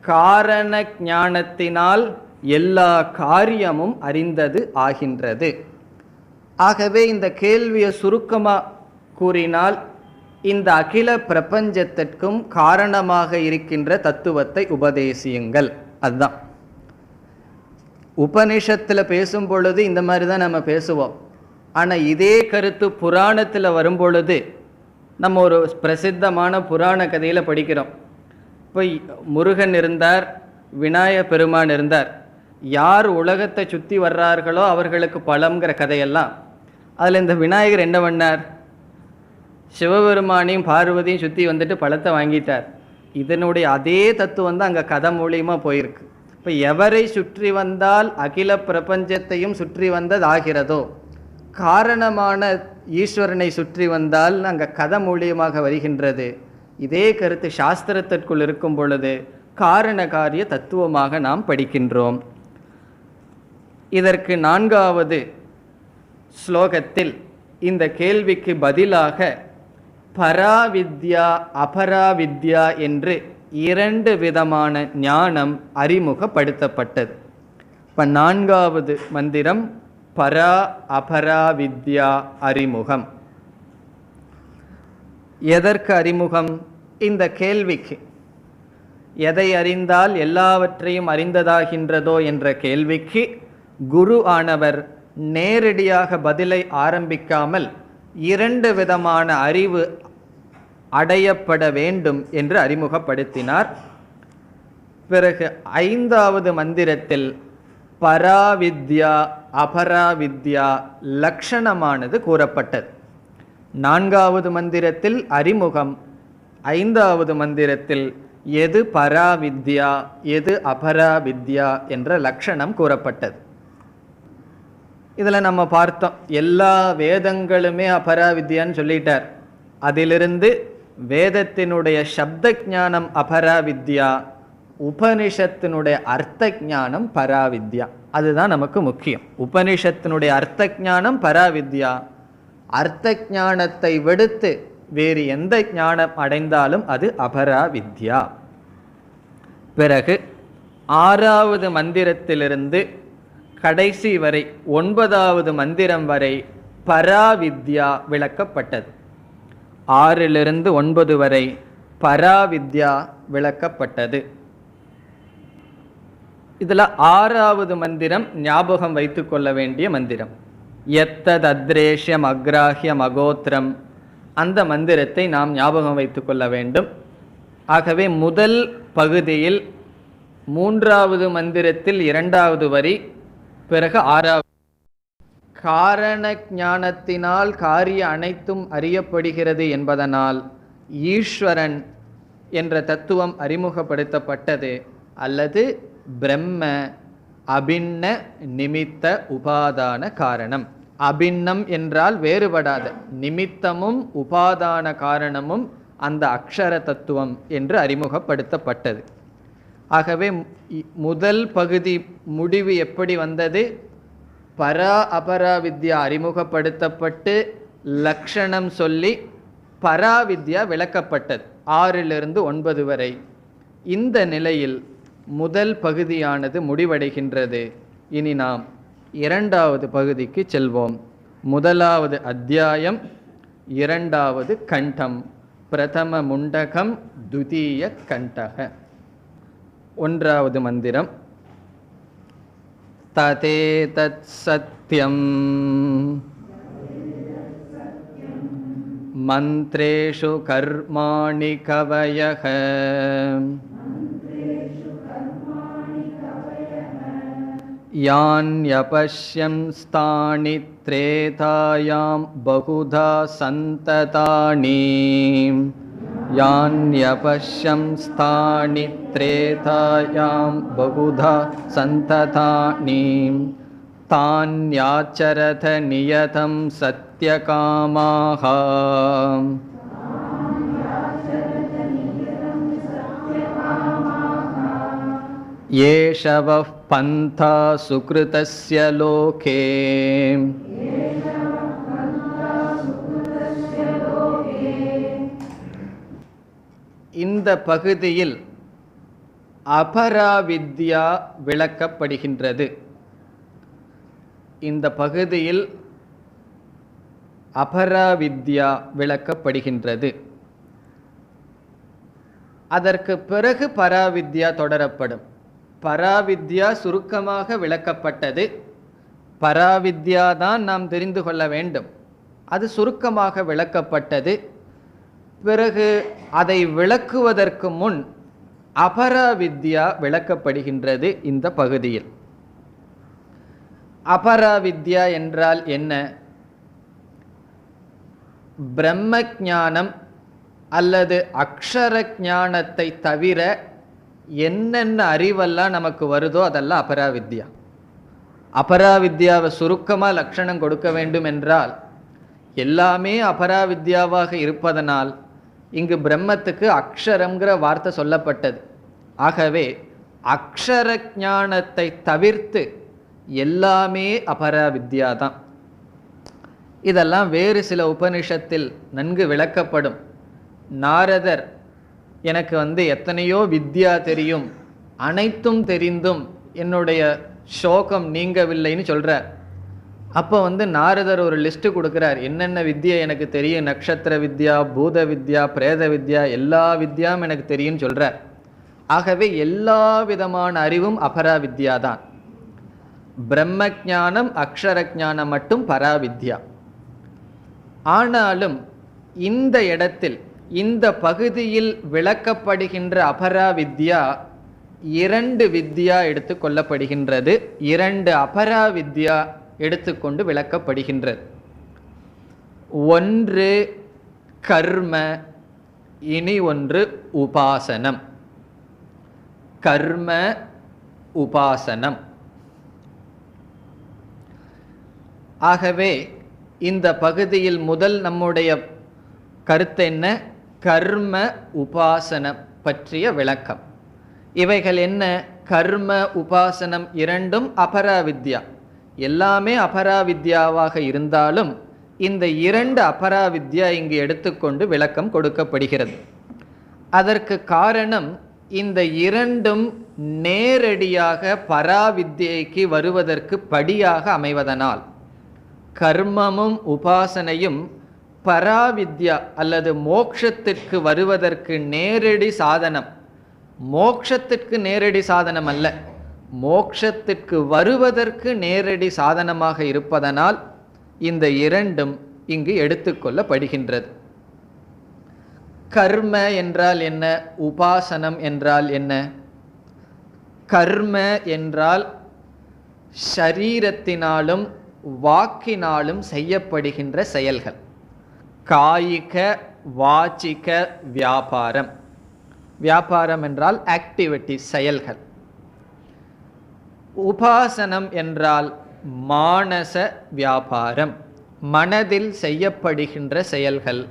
காரண ஞானத்தினால் எல்லா காரியமும் அறிந்தது ஆகின்றது. ஆகவே இந்த கேள்வியை சுருக்கமாக கூறினால், இந்த அகில பிரபஞ்சத்திற்கும் காரணமாக இருக்கின்ற தத்துவத்தை உபதேசியுங்கள். அதுதான் உபனிஷத்தில் பேசும் பொழுது இந்த மாதிரி தான் நம்ம பேசுவோம். ஆனால் இதே கருத்து புராணத்தில் வரும்பொழுது நம்ம ஒரு பிரசித்தமான புராண கதையில் படிக்கிறோம். இப்போ முருகன் இருந்தார், விநாயக பெருமான் இருந்தார். யார் உலகத்தை சுற்றி வர்றார்களோ அவர்களுக்கு பழம்ங்கிற கதையெல்லாம். அதில் இந்த விநாயகர் என்ன பண்ணார்? சிவபெருமானையும் பார்வதியும் சுற்றி வந்துட்டு பழத்தை வாங்கிட்டார். இதனுடைய அதே தத்துவம் தான் அங்கே கதை மூலியமாக போயிருக்கு. இப்போ எவரை சுற்றி வந்தால் அகில பிரபஞ்சத்தையும் சுற்றி வந்தது ஆகிறதோ, காரணமான ஈஸ்வரனை சுற்றி வந்தால் அங்கே கதை மூலியமாக வருகின்றது. இதே கருத்து சாஸ்திரத்திற்குள் இருக்கும் பொழுது காரண காரிய தத்துவமாக நாம் படிக்கின்றோம். இதற்கு 4வது ஸ்லோகத்தில் இந்த கேள்விக்கு பதிலாக பராவித்யா அபராவித்யா என்று 2 விதமான ஞானம் அறிமுகப்படுத்தப்பட்டது. இப்போ 4வது மந்திரம் பரா அபராவித்யா அறிமுகம். எதற்கு அறிமுகம்? இந்த கேள்விக்கு, எதை அறிந்தால் எல்லாவற்றையும் அறிந்ததாகின்றதோ என்ற கேள்விக்கு குரு ஆனவர் நேரடியாக பதிலை ஆரம்பிக்காமல் 2 விதமான அறிவு அடையப்பட வேண்டும் என்று அறிமுகப்படுத்தினார். பிறகு 5வது மந்திரத்தில் பராவித்யா அபராவித்யா லக்ஷணமானது கூறப்பட்டது. 4வது மந்திரத்தில் அறிமுகம், 5வது மந்திரத்தில் எது பராவித்யா எது அபராவித்யா என்ற லக்ஷணம் கூறப்பட்டது. இதில் நம்ம பார்த்தோம், எல்லா வேதங்களுமே அபராவித்யான்னு சொல்லிட்டார். அதிலிருந்து வேதத்தினுடைய சப்த ஞானம் அபராவித்யா, உபனிஷத்தினுடைய அர்த்த ஞானம் பராவித்யா. அதுதான் நமக்கு முக்கியம். உபனிஷத்தினுடைய அர்த்த ஞானம் பராவித்யா. அர்த்த ஞானத்தை விடுத்து வேறு எந்த ஞானம் அடைந்தாலும் அது அபராவித்யா. பிறகு 6வது மந்திரத்திலிருந்து கடைசி வரை 9வது மந்திரம் வரை பராவித்யா விளக்கப்பட்டது. 6லிருந்து 9 வரை பராவித்யா விளக்கப்பட்டது. இதில் 6வது மந்திரம் ஞாபகம் வைத்து கொள்ள வேண்டிய மந்திரம். எத்தத் அத்ரேஷ்யம் அக்ராஹ்யம் அகோத்திரம், அந்த மந்திரத்தை நாம் ஞாபகம் வைத்து கொள்ள வேண்டும். ஆகவே முதல் பகுதியில் 3வது மந்திரத்தில் 2வது வரி, பிறகு 6வது. காரண ஞானத்தினால் காரிய அனைத்தும் அறியப்படுகிறது என்பதனால் ஈஸ்வரன் என்ற தத்துவம் அறிமுகப்படுத்தப்பட்டது. அல்லது பிரம்ம அபின்ன நிமித்த உபாதான காரணம். அபின்னம் என்றால் வேறுபடாத, நிமித்தமும் உபாதான காரணமும் அந்த அக்ஷர தத்துவம் என்று அறிமுகப்படுத்தப்பட்டது. ஆகவே முதல் பகுதி முடிவு எப்படி வந்தது? பரா அபராவித்யா அறிமுகப்படுத்தப்பட்டு லக்ஷணம் சொல்லி பராவித்யா விளக்கப்பட்டது 6லிருந்து 9 வரை. இந்த நிலையில் முதல் பகுதியானது முடிவடைகின்றது. இனி நாம் 2வது பகுதிக்கு செல்வோம். 1வது அத்தியாயம், 2வது கண்டம். பிரதம முண்டகம், துதிய கண்டக. 1வது மந்திரம். ததேதத் சத்யம் மந்த்ரேஷு கர்மாணி கவயஹ யான்யபஷ்யம்ஸ்தானி த்ரேதாயாம் பகுதா சந்ததானி. யான்யபஷ்யம்ஸ்தானி த்ரேதாயாம் பகுதா சந்ததானி. தான்யாச்சரத நியதம் சத்யகாமாஹ. ஏஷவः பந்தா சுக்ருதஸ்ய லோகே. இந்த பகுதியில் அபராவித்யா விளக்கப்படுகின்றது. இந்த பகுதியில் அபராவித்யா விளக்கப்படுகின்றது. அதற்கு பிறகு பராவித்யா தொடரப்படும். பராவித்யா சுருக்கமாக விளக்கப்பட்டது. பராவித்யா தான் நாம் தெரிந்து கொள்ள வேண்டும். அது சுருக்கமாக விளக்கப்பட்டது. பிறகு அதை விளக்குவதற்கு முன் அபராவித்யா விளக்கப்படுகின்றது இந்த பகுதியில். அபராவித்யா என்றால் என்ன? பிரம்ம ஞானம் அல்லது அக்ஷர ஞானத்தை தவிர என்னென்ன அறிவெல்லாம் நமக்கு வருதோ அதெல்லாம் அபராவித்யா. அபராவித்யாவை சுருக்கமாக லட்சணம் கொடுக்க வேண்டும் என்றால் எல்லாமே அபராவித்யாவாக இருப்பதனால் இங்கு பிரம்மத்துக்கு அக்ஷரம்ங்கிற வார்த்தை சொல்லப்பட்டது. ஆகவே அக்ஷர ஞானத்தை தவிர்த்து எல்லாமே அபராவித்யா தான். இதெல்லாம் வேறு சில உபனிஷத்தில் நன்கு விளக்கப்படும். நாரதர் எனக்கு எத்தனையோ வித்யா தெரியும், அனைத்தும் தெரிந்தும் என்னுடைய சோகம் நீங்கவில்லைன்னு சொல்கிறார். அப்போ நாரதர் ஒரு லிஸ்ட்டு கொடுக்குறார், என்னென்ன வித்யா எனக்கு தெரியும், நக்ஷத்திர வித்யா, பூத வித்யா, பிரேத வித்யா, எல்லா வித்யாவும் எனக்கு தெரியும்னு சொல்கிறார். ஆகவே எல்லா விதமான அறிவும் அபராவித்யா தான். பிரம்ம ஞானம் அக்ஷர ஞானம் மட்டும் பராவித்யா. ஆனாலும் இந்த இடத்தில் இந்த பகுதியில் விளக்கப்படுகின்ற அபராவித்யா 2 வித்யா எடுத்து கொள்ளப்படுகின்றது. 2 அபராவித்யா எடுத்துக்கொண்டு விளக்கப்படுகின்றது. ஒன்று கர்ம, இனி ஒன்று உபாசனம். கர்ம உபாசனம். ஆகவே இந்த பகுதியில் முதல் நம்முடைய கருத்து என்ன? கர்ம உபாசனம் பற்றிய விளக்கம். இவைகள் என்ன? கர்ம உபாசனம் இரண்டும் அபராவித்யா. எல்லாமே அபராவித்யாவாக இருந்தாலும் இந்த இரண்டு அபராவித்யா இங்கு எடுத்துக்கொண்டு விளக்கம் கொடுக்கப்படுகிறது. அதற்கு காரணம், இந்த இரண்டும் நேரடியாக பராவித்யைக்கு வருவதற்கு படியாக அமைவதனால். கர்மமும் உபாசனையும் பராவித்யா அல்லது மோட்சத்திற்கு வருவதற்கு நேரடி சாதனம். மோட்சத்திற்கு நேரடி சாதனம் அல்ல, மோட்சத்திற்கு வருவதற்கு நேரடி சாதனமாக இருப்பதனால் இந்த இரண்டும் இங்கு எடுத்துக்கொள்ளப்படுகின்றது. கர்ம என்றால் என்ன? உபாசனம் என்றால் என்ன? கர்ம என்றால் ஷரீரத்தினாலும் வாக்கினாலும் செய்யப்படுகின்ற செயல்கள். காயிக வாச்சிக வியாபாரம். வியாபாரம் என்றால் ஆக்டிவிட்டி, செயல்கள். உபாசனம் என்றால் மானச வியாபாரம், மனதில் செய்யப்படுகின்ற செயல்கள்.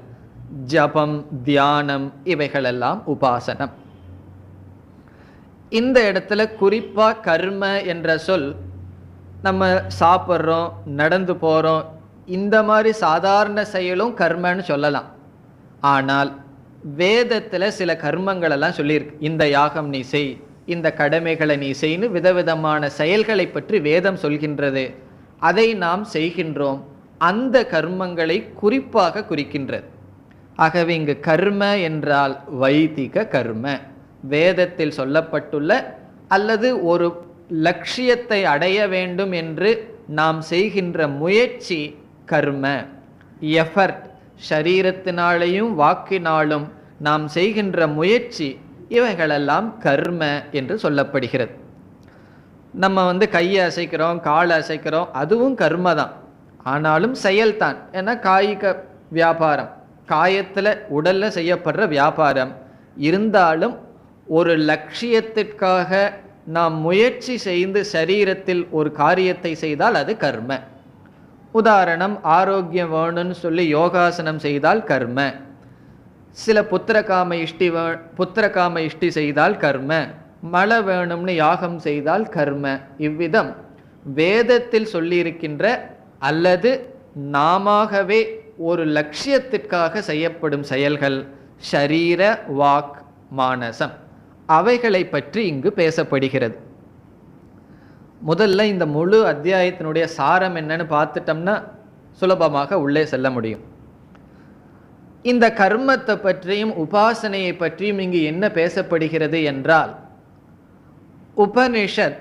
ஜபம், தியானம், இவைகளெல்லாம் உபாசனம். இந்த இடத்துல குறிப்பா கர்ம என்ற சொல், நம்ம சாப்பிட்றோம், நடந்து போகிறோம், இந்த மாதிரி சாதாரண செயலும் கர்மன்னு சொல்லலாம். ஆனால் வேதத்தில் சில கர்மங்களெல்லாம் சொல்லியிருக்கு. இந்த யாகம் நீ செய், இந்த கடமைகளை நீ செய்ன்னு விதவிதமான செயல்களை பற்றி வேதம் சொல்கின்றது. அதை நாம் செய்கின்றோம். அந்த கர்மங்களை குறிப்பாக குறிக்கின்றது. ஆகவே இங்கு கர்ம என்றால் வைதிக கர்ம, வேதத்தில் சொல்லப்பட்டுள்ள அல்லது ஒரு லட்சியத்தை அடைய வேண்டும் என்று நாம் செய்கின்ற முயற்சி கர்ம, எஃபர்ட். ஷரீரத்தினாலேயும் வாக்கினாலும் நாம் செய்கின்ற முயற்சி, இவைகளெல்லாம் கர்ம என்று சொல்லப்படுகிறது. நம்ம கையை அசைக்கிறோம், காலை அசைக்கிறோம், அதுவும் கர்ம தான். ஆனாலும் செயல்தான். ஏன்னா காய்க வியாபாரம், காயத்தில் உடலில் செய்யப்படுற வியாபாரம். இருந்தாலும் ஒரு லட்சியத்திற்காக நாம் முயற்சி செய்து சரீரத்தில் ஒரு காரியத்தை செய்தால் அது கர்ம. உதாரணம், ஆரோக்கியம் வேணும்னு சொல்லி யோகாசனம் செய்தால் கர்ம. சில புத்திரகாம இஷ்டி செய்தால் கர்ம. மழை வேணும்னு யாகம் செய்தால் கர்ம. இவ்விதம் வேதத்தில் சொல்லியிருக்கின்ற அல்லது நாமவே ஒரு லட்சியத்திற்காக செய்யப்படும் செயல்கள் ஷரீர வாக் மானசம், அவைகளை பற்றி இங்கு பேசப்படுகிறது. முதல்ல இந்த முழு அத்தியாயத்தினுடைய சாரம் என்னன்னு பார்த்துட்டோம்னா சுலபமாக உள்ளே செல்ல முடியும். இந்த கர்மத்தை பற்றியும் உபாசனையை பற்றியும் இங்கு என்ன பேசப்படுகிறது என்றால், உபனிஷத்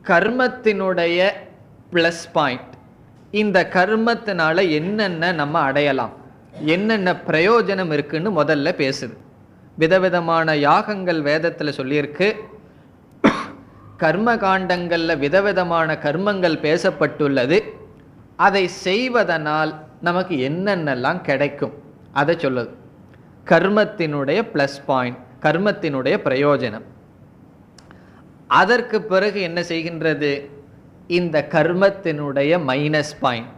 கர்மத்தினுடைய ப்ளஸ் பாயிண்ட், இந்த கர்மத்தினால என்னென்ன நம்ம அடையலாம், என்னென்ன பிரயோஜனம் இருக்குன்னு முதல்ல பேசுது. விதவிதமான யாகங்கள் வேதத்தில் சொல்லியிருக்கு. கர்ம காண்டங்களில் விதவிதமான கர்மங்கள் பேசப்பட்டுள்ளது. அதை செய்வதனால் நமக்கு என்னென்னலாம் கிடைக்கும் அதை சொல்லுது. கர்மத்தினுடைய ப்ளஸ் பாயிண்ட், கர்மத்தினுடைய பிரயோஜனம். அதற்கு பிறகு என்ன செய்கின்றது? இந்த கர்மத்தினுடைய மைனஸ் பாயிண்ட்,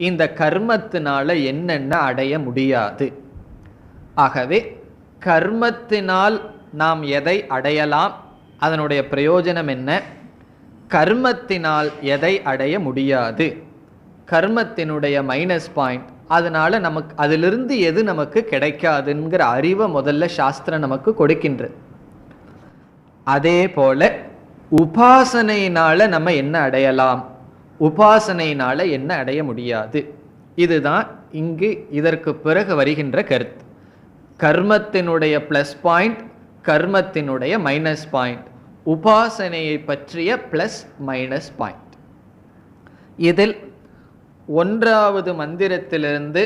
இந்த கர்மத்தினால என்னென்ன அடைய முடியாது. ஆகவே கர்மத்தினால் நாம் எதை அடையலாம், அதனுடைய பிரயோஜனம் என்ன, கர்மத்தினால் எதை அடைய முடியாது, கர்மத்தினுடைய மைனஸ் பாயிண்ட், அதனால நமக்கு அதிலிருந்து எது நமக்கு கிடைக்காதுங்கிற அறிவை முதல்ல சாஸ்திரம் நமக்கு கொடுக்கின்றது. அதே போல உபாசனையினால நம்ம என்ன அடையலாம், உபாசனையினால என்ன அடைய முடியாது. இதுதான் இங்கு இதற்கு பிறகு வருகின்ற கருத்து. கர்மத்தினுடைய ப்ளஸ் பாயிண்ட், கர்மத்தினுடைய மைனஸ் பாயிண்ட், உபாசனையை பற்றிய ப்ளஸ் மைனஸ் பாயிண்ட். இதில் 1வது மந்திரத்திலிருந்து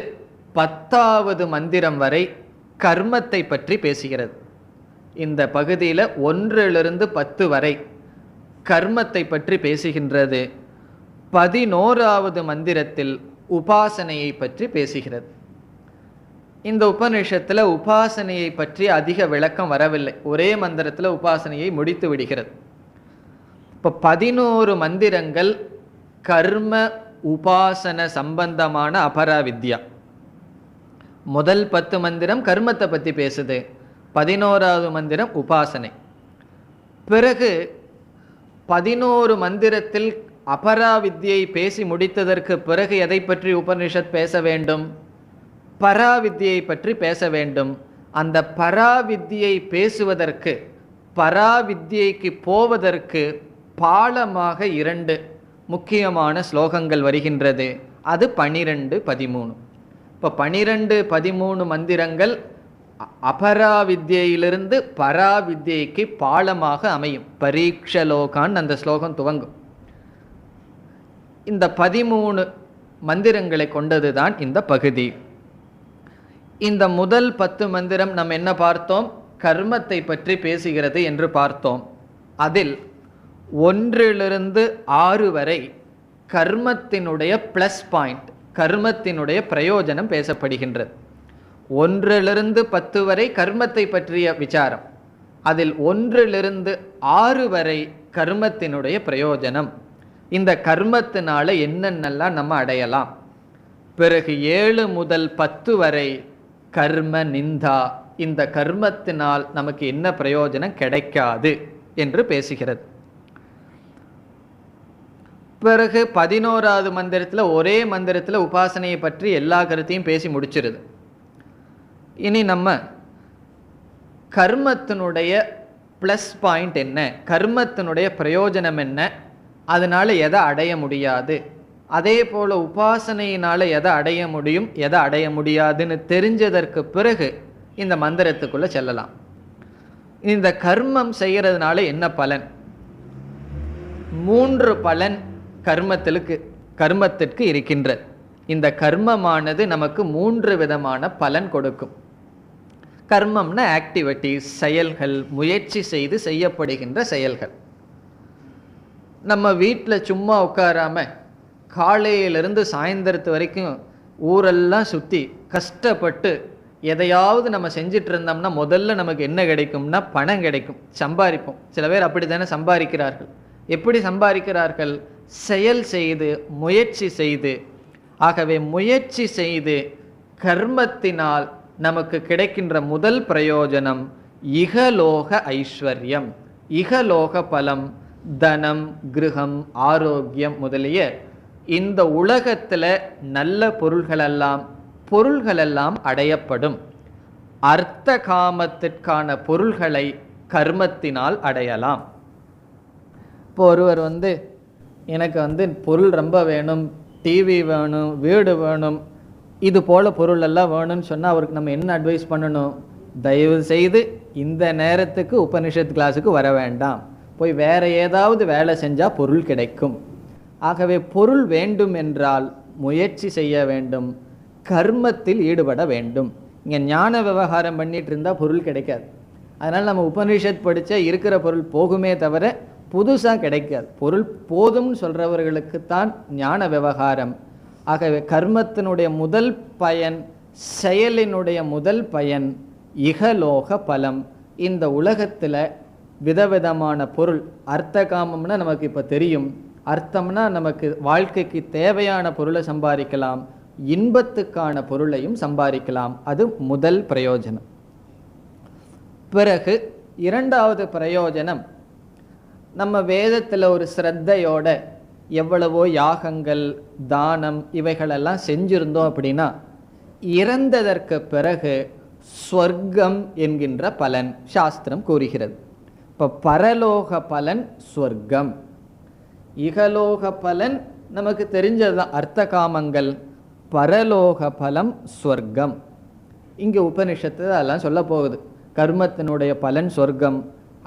10வது மந்திரம் வரை கர்மத்தை பற்றி பேசுகிறது. இந்த பகுதியில் 1லிருந்து 10 வரை கர்மத்தை பற்றி பேசுகின்றது. 11வது மந்திரத்தில் உபாசனையை பற்றி பேசுகிறது. இந்த உபநிஷத்தில் உபாசனையை பற்றி அதிக விளக்கம் வரவில்லை, ஒரே மந்திரத்தில் உபாசனையை முடித்து விடுகிறது. இப்போ 11 மந்திரங்கள் கர்ம உபாசன சம்பந்தமான அபராவித்யா. முதல் 10 மந்திரம் கர்மத்தை பற்றி பேசுது, 11வது மந்திரம் உபாசனை. பிறகு 11 மந்திரத்தில் அபராவித்யை பேசி முடித்ததற்கு பிறகு எதை பற்றி உபனிஷத் பேச வேண்டும்? பராவித்யை பற்றி பேச வேண்டும். அந்த பராவித்யை பேசுவதற்கு, பராவித்யைக்கு போவதற்கு பாலமாக 2 முக்கியமான ஸ்லோகங்கள் வருகின்றது. அது 12, 13. இப்போ 12, 13 மந்திரங்கள் அபராவித்யிலிருந்து பராவித்யைக்கு பாலமாக அமையும். பரீட்சலோகான் அந்த ஸ்லோகம் துவங்கும். இந்த 13 மந்திரங்களை கொண்டதுதான் இந்த பகுதி. இந்த முதல் 10 மந்திரம் நம்ம என்ன பார்த்தோம்? கர்மத்தை பற்றி பேசுகிறது என்று பார்த்தோம். அதில் 1 - 6 வரை கர்மத்தினுடைய ப்ளஸ் பாயிண்ட், கர்மத்தினுடைய பிரயோஜனம் பேசப்படுகின்றது. 1 - 10 வரை கர்மத்தை பற்றிய விசாரம். அதில் 1 - 6 வரை கர்மத்தினுடைய பிரயோஜனம். இந்த கர்மத்தினால என்னென்னலாம் நம்ம அடையலாம். பிறகு 7 முதல் 10 வரை கர்ம நிந்தா, இந்த கர்மத்தினால் நமக்கு என்ன பிரயோஜனம் கிடைக்காது என்று பேசுகிறது. பிறகு 11வது மந்திரத்தில் ஒரே மந்திரத்தில் உபாசனையை பற்றி எல்லா கருத்தையும் பேசி முடிச்சிருது. இனி நம்ம கர்மத்தினுடைய ப்ளஸ் பாயிண்ட் என்ன, கர்மத்தினுடைய பிரயோஜனம் என்ன, அதனால் எதை அடைய முடியாது, அதே போல் உபாசனையினால் எதை அடைய முடியும் எதை அடைய முடியாதுன்னு தெரிஞ்சதற்கு பிறகு இந்த மந்திரத்துக்குள்ளே செல்லலாம். இந்த கர்மம் செய்கிறதுனால என்ன பலன்? 3 பலன் கர்மத்திற்கு இருக்கின்றது. இந்த கர்மமானது நமக்கு 3 விதமான பலன் கொடுக்கும். கர்மம்னா ஆக்டிவிட்டிஸ், செயல்கள், முயற்சி செய்து செய்யப்படுகின்ற செயல்கள். நம்ம வீட்டில் சும்மா உட்காராம காலையிலிருந்து சாயந்தரத்து வரைக்கும் ஊரெல்லாம் சுற்றி கஷ்டப்பட்டு எதையாவது நம்ம செஞ்சிட்டு இருந்தோம்னா முதல்ல நமக்கு என்ன கிடைக்கும்னா பணம் கிடைக்கும், சம்பாதிப்போம். சில பேர் அப்படி தானே சம்பாதிக்கிறார்கள். எப்படி சம்பாதிக்கிறார்கள்? செயல் செய்து, முயற்சி செய்து. ஆகவே முயற்சி செய்து கர்மத்தினால் நமக்கு கிடைக்கின்ற முதல் பிரயோஜனம் இகலோக ஐஸ்வர்யம், இகலோக பலம், தனம், கிரகம், ஆரோக்கியம் முதலிய இந்த உலகத்தில் நல்ல பொருள்களெல்லாம் அடையப்படும். அர்த்த காமத்திற்கான பொருள்களை கர்மத்தினால் அடையலாம். இப்போ ஒருவர் எனக்கு பொருள் ரொம்ப வேணும், டிவி வேணும், வீடு வேணும், இது போல் பொருளெல்லாம் வேணும்னு சொன்னால் அவருக்கு நம்ம என்ன அட்வைஸ் பண்ணணும்? தயவு செய்து இந்த நேரத்துக்கு உபனிஷத் கிளாஸுக்கு வர வேண்டாம், போய் வேறு ஏதாவது வேலை செஞ்சால் பொருள் கிடைக்கும். ஆகவே பொருள் வேண்டும் என்றால் முயற்சி செய்ய வேண்டும், கர்மத்தில் ஈடுபட வேண்டும். இங்கே ஞான விவகாரம் பண்ணிகிட்டு இருந்தால் பொருள் கிடைக்காது. அதனால் நம்ம உபனிஷத் படித்தா இருக்கிற பொருள் போகுமே தவிர புதுசாக கிடைக்காது. பொருள் போதும்னு சொல்கிறவர்களுக்குத்தான் ஞான விவகாரம். ஆகவே கர்மத்தினுடைய முதல் பயன், செயலினுடைய முதல் பயன் இகலோக பலம். இந்த உலகத்தில் விதவிதமான பொருள், அர்த்த காமம்னா நமக்கு இப்போ தெரியும், அர்த்தம்னா நமக்கு வாழ்க்கைக்கு தேவையான பொருளை சம்பாதிக்கலாம், இன்பத்துக்கான பொருளையும் சம்பாதிக்கலாம். அது முதல் பிரயோஜனம். பிறகு 2வது பிரயோஜனம், நம்ம வேதத்தில் ஒரு ஸ்ரத்தையோட எவ்வளவோ யாகங்கள், தானம் இவைகளெல்லாம் செஞ்சிருந்தோம் அப்படின்னா இறந்ததற்கு பிறகு ஸ்வர்க்கம் என்கின்ற பலன் சாஸ்திரம் கூறுகிறது. இப்போ பரலோக பலன் ஸ்வர்க்கம், இகலோக பலன் நமக்கு தெரிஞ்சதுதான் அர்த்த காமங்கள், பரலோக பலம் ஸ்வர்க்கம். இங்கே உபனிஷத்து அதெல்லாம் சொல்ல போகுது. கர்மத்தினுடைய பலன் சொர்க்கம்.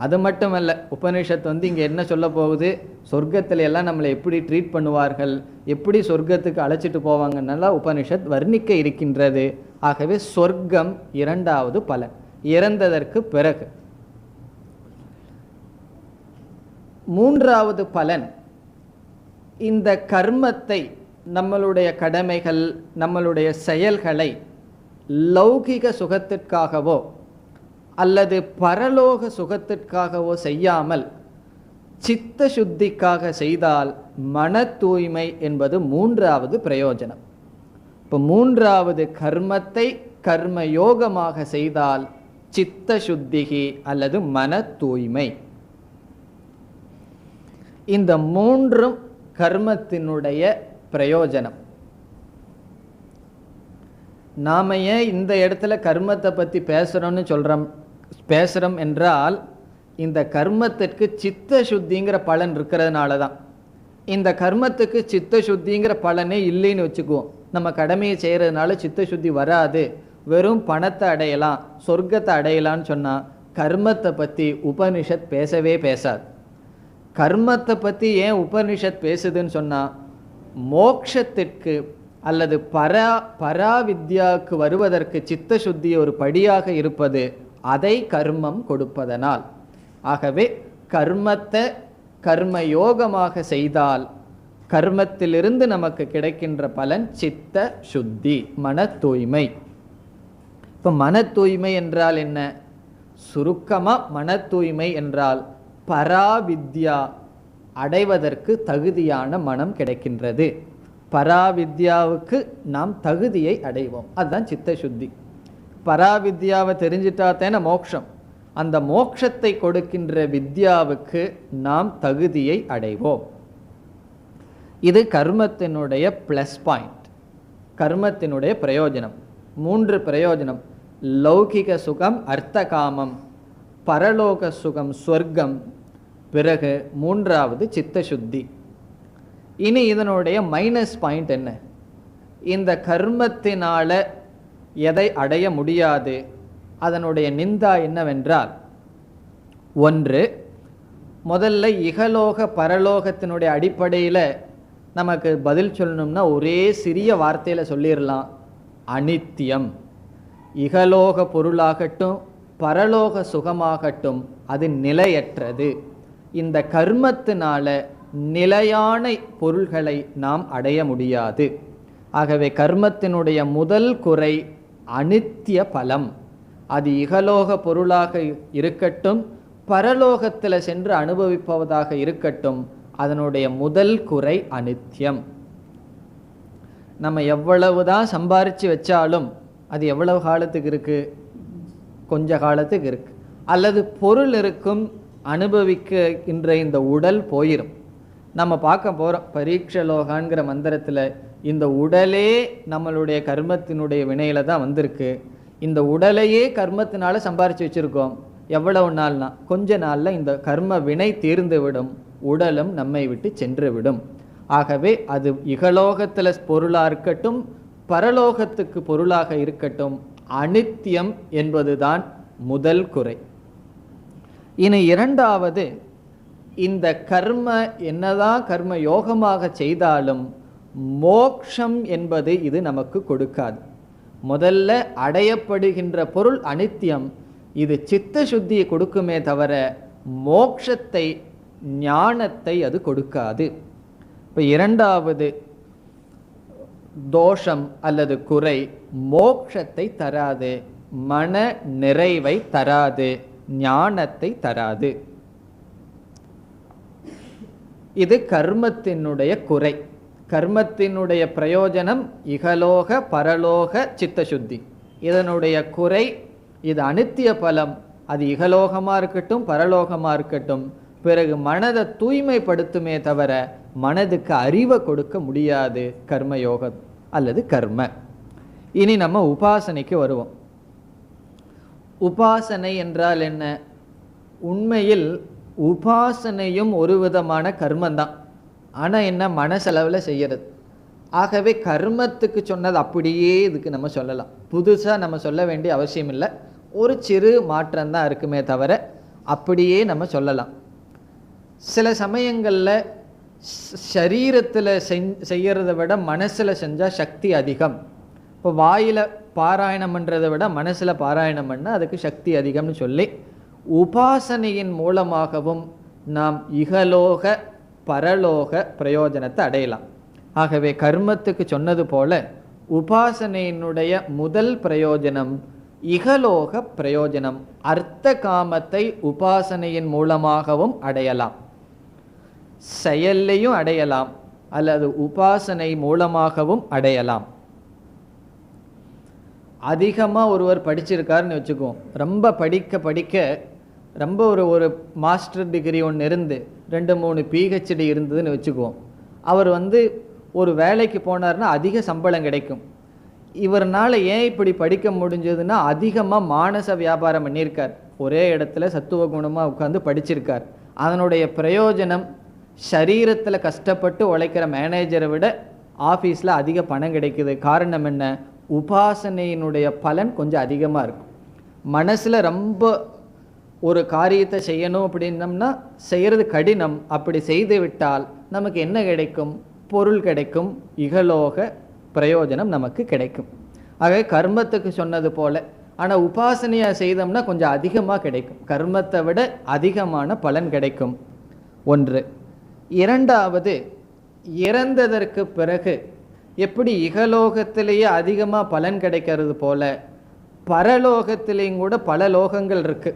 அது மட்டுமல்ல, உபனிஷத் இங்கே என்ன சொல்ல போகுது? சொர்க்கத்தில் எல்லாம் நம்மளை எப்படி ட்ரீட் பண்ணுவார்கள், எப்படி சொர்க்கத்துக்கு அழைச்சிட்டு போவாங்கன்னெல்லாம் உபனிஷத் வர்ணிக்க இருக்கின்றது. ஆகவே சொர்க்கம் 2வது பலன், இறந்ததற்கு பிறகு. 3வது பலன், இந்த கர்மத்தை, நம்மளுடைய கடமைகள், நம்மளுடைய செயல்களை லௌகிக சுகத்திற்காகவோ அல்லது பரலோக சுகத்திற்காகவோ செய்யாமல் சித்த சுத்திக்காக செய்தால் மன தூய்மை என்பது மூன்றாவது பிரயோஜனம். இப்போ மூன்றாவது கர்மத்தை கர்ம யோகமாக செய்தால் சித்த சுத்திகி அல்லது மன தூய்மை. இந்த மூன்றும் கர்மத்தினுடைய பிரயோஜனம். நாம ஏன் இந்த இடத்துல கர்மத்தை பற்றி பேசுகிறோம் என்றால், இந்த கர்மத்திற்கு சித்த சுத்திங்கிற பலன் இருக்கிறதுனால தான். இந்த கர்மத்துக்கு சித்த சுத்திங்கிற பலனே இல்லைன்னு வச்சுக்குவோம். நம்ம கடமையை செய்கிறதுனால சித்த சுத்தி வராது, வெறும் பணத்தை அடையலாம், சொர்க்கத்தை அடையலான்னு சொன்னால் கர்மத்தை பற்றி உபனிஷத் பேசவே பேசாது. கர்மத்தை பற்றி ஏன் உபனிஷத் பேசுதுன்னு சொன்னால், மோக்ஷத்திற்கு அல்லது பராவித்யாவுக்கு வருவதற்கு சித்த சுத்தி ஒரு படியாக இருப்பது அதை கர்மம் கொடுப்பதனால். ஆகவே கர்மத்தை கர்ம யோகமாக செய்தால் கர்மத்திலிருந்து நமக்கு கிடைக்கின்ற பலன் சித்த சுத்தி, மன தூய்மை. இப்போ மன தூய்மை என்றால் என்ன? சுருக்கமாக மன தூய்மை என்றால் பராவித்யா அடைவதற்கு தகுதியான மனம் கிடைக்கின்றது. பராவித்யாவுக்கு நாம் தகுதியை அடைவோம், அதுதான் சித்த சுத்தி. பராவித்யாவை தெரிஞ்சிட்டாத்தேன மோட்சம். அந்த மோட்சத்தை கொடுக்கின்ற வித்யாவுக்கு நாம் தகுதியை அடைவோம். இது கர்மத்தினுடைய ப்ளஸ் பாயிண்ட், கர்மத்தினுடைய பிரயோஜனம். மூன்று பிரயோஜனம்: லௌகிக சுகம், அர்த்த காமம், பரலோக சுகம், சொர்க்கம். பிறகு மூன்றாவது சித்த சுத்தி. இனி இதனுடைய மைனஸ் பாயிண்ட் என்ன? இந்த கர்மத்தினால எதை அடைய முடியாது? அதனுடைய நிந்தா என்னவென்றால், ஒன்று, முதல்ல இகலோக பரலோகத்தினுடைய அடிப்படையில் நமக்கு பதில் சொல்லணும்னா ஒரே சிறிய வார்த்தையில் சொல்லிடலாம்: அனித்தியம். இகலோக பொருளாகட்டும் பரலோக சுகமாகட்டும் அது நிலையற்றது. இந்த கர்மத்தினால நிலையான பொருள்களை நாம் அடைய முடியாது. ஆகவே கர்மத்தினுடைய முதல் குறை அனித்திய பலம். அது இகலோக பொருளாக இருக்கட்டும் பரலோகத்தில் சென்று அனுபவிப்பதாக இருக்கட்டும், அதனுடைய முதல் குறை அனித்தியம். நம்ம எவ்வளவுதான் சம்பாரித்து வச்சாலும் அது எவ்வளவு காலத்துக்கு இருக்குது? கொஞ்ச காலத்துக்கு இருக்குது. அல்லது பொருள் இருக்கும், அனுபவிக்கின்ற இந்த உடல் போயிடும். நம்ம பார்க்க போகிறோம் பரீட்சலோகான்கிற மந்திரத்தில், இந்த உடலே நம்மளுடைய கர்மத்தினுடைய வினையில் தான் வந்திருக்கு. இந்த உடலையே கர்மத்தினால சம்பாரித்து வச்சுருக்கோம். எவ்வளவு நாள்னா கொஞ்ச நாளில் இந்த கர்ம வினை தீர்ந்து விடும், உடலும் நம்மை விட்டு சென்று விடும். ஆகவே அது இகலோகத்தில் பொருளாக இருக்கட்டும் பரலோகத்துக்கு பொருளாக இருக்கட்டும், அனித்தியம் என்பதுதான் முதல் குறை. இனி இரண்டாவது, இந்த கர்ம என்னதான் கர்ம யோகமாக செய்தாலும் மோக்ஷம் என்பது இது நமக்கு கொடுக்காது. முதல்ல அடையப்படுகின்ற பொருள் அனித்தியம். இது சித்த சுத்தியை கொடுக்குமே தவிர மோக்ஷத்தை, ஞானத்தை அது கொடுக்காது. இப்போ இரண்டாவது தோஷம் அல்லது குறை மோக்ஷத்தை தராது, மன நிறைவை தராது, ஞானத்தை தராது. இது கர்மத்தினுடைய குறை. கர்மத்தினுடைய பிரயோஜனம் இகலோக பரலோக சித்த சுத்தி. இதனுடைய குறை இது அனித்திய பலம். அது இகலோகமாக இருக்கட்டும் பரலோகமாக இருக்கட்டும், பிறகு மனதை தூய்மைப்படுத்துமே தவிர மனதுக்கு அறிவை கொடுக்க முடியாது கர்மயோகம் அல்லது கர்ம. இனி நம்ம உபாசனைக்கு வருவோம். உபாசனை என்றால் என்ன? உண்மையில் உபாசனையும் ஒரு விதமான கர்மந்தான். ஆனால் என்ன, மனசளவில் செய்கிறது. ஆகவே கர்மத்துக்கு சொன்னது அப்படியே இதுக்கு நம்ம சொல்லலாம். புதுசாக நம்ம சொல்ல வேண்டிய அவசியம் இல்லை. ஒரு சிறு மாற்றம்தான் இருக்குமே தவிர அப்படியே நம்ம சொல்லலாம். சில சமயங்களில் சரீரத்தில் செய்கிறத விட மனசில் செஞ்சால் சக்தி அதிகம். இப்போ வாயில் பாராயணம் பண்ணுறதை விட மனசில் பாராயணம் பண்ணால் அதுக்கு சக்தி அதிகம்னு சொல்லி உபாசனையின் மூலமாகவும் நாம் இகலோக பரலோக பிரயோஜனத்தை அடையலாம். ஆகவே கர்மத்துக்கு சொன்னது போல உபாசனையினுடைய முதல் பிரயோஜனம் இகலோக பிரயோஜனம். அர்த்த காமத்தை உபாசனையின் மூலமாகவும் அடையலாம். செயல்லையும் அடையலாம் அல்லது உபாசனை மூலமாகவும் அடையலாம். அதிகமாக ஒருவர் படிச்சிருக்காருன்னு வச்சுக்குவோம், ரொம்ப படிக்க படிக்க ரொம்ப ஒரு மாஸ்டர் டிகிரி ஒன்று இருந்து 2-3 PhD இருந்ததுன்னு வச்சுக்குவோம். அவர் ஒரு வேலைக்கு போனார்னா அதிக சம்பளம் கிடைக்கும். இவர்னால் ஏன் இப்படி படிக்க முடிஞ்சதுன்னா அதிகமாக மானச வியாபாரம் பண்ணியிருக்கார். ஒரே இடத்துல சத்துவ குணமாக உட்காந்து படிச்சிருக்கார். அதனுடைய பிரயோஜனம் சரீரத்தில் கஷ்டப்பட்டு உழைக்கிற மேனேஜரை விட ஆஃபீஸில் அதிக பணம் கிடைக்குது. காரணம் என்ன? உபாசனையினுடைய பலன் கொஞ்சம் அதிகமாக இருக்கும். மனசில் ரொம்ப ஒரு காரியத்தை செய்யணும் அப்படின்னம்னா செய்கிறது கடினம். அப்படி செய்து விட்டால் நமக்கு என்ன கிடைக்கும்? பொருள் கிடைக்கும், இகலோக பிரயோஜனம் நமக்கு கிடைக்கும். ஆகவே கர்மத்துக்கு சொன்னது போல, ஆனால் உபாசனையாக செய்தோம்னா கொஞ்சம் அதிகமாக கிடைக்கும். கர்மத்தை விட அதிகமான பலன் கிடைக்கும். ஒன்று. இரண்டாவது, இறந்ததற்கு பிறகு எப்படி இகலோகத்திலேயே அதிகமாக பலன் கிடைக்கிறது போல பரலோகத்திலேயும் கூட பல லோகங்கள் இருக்கு.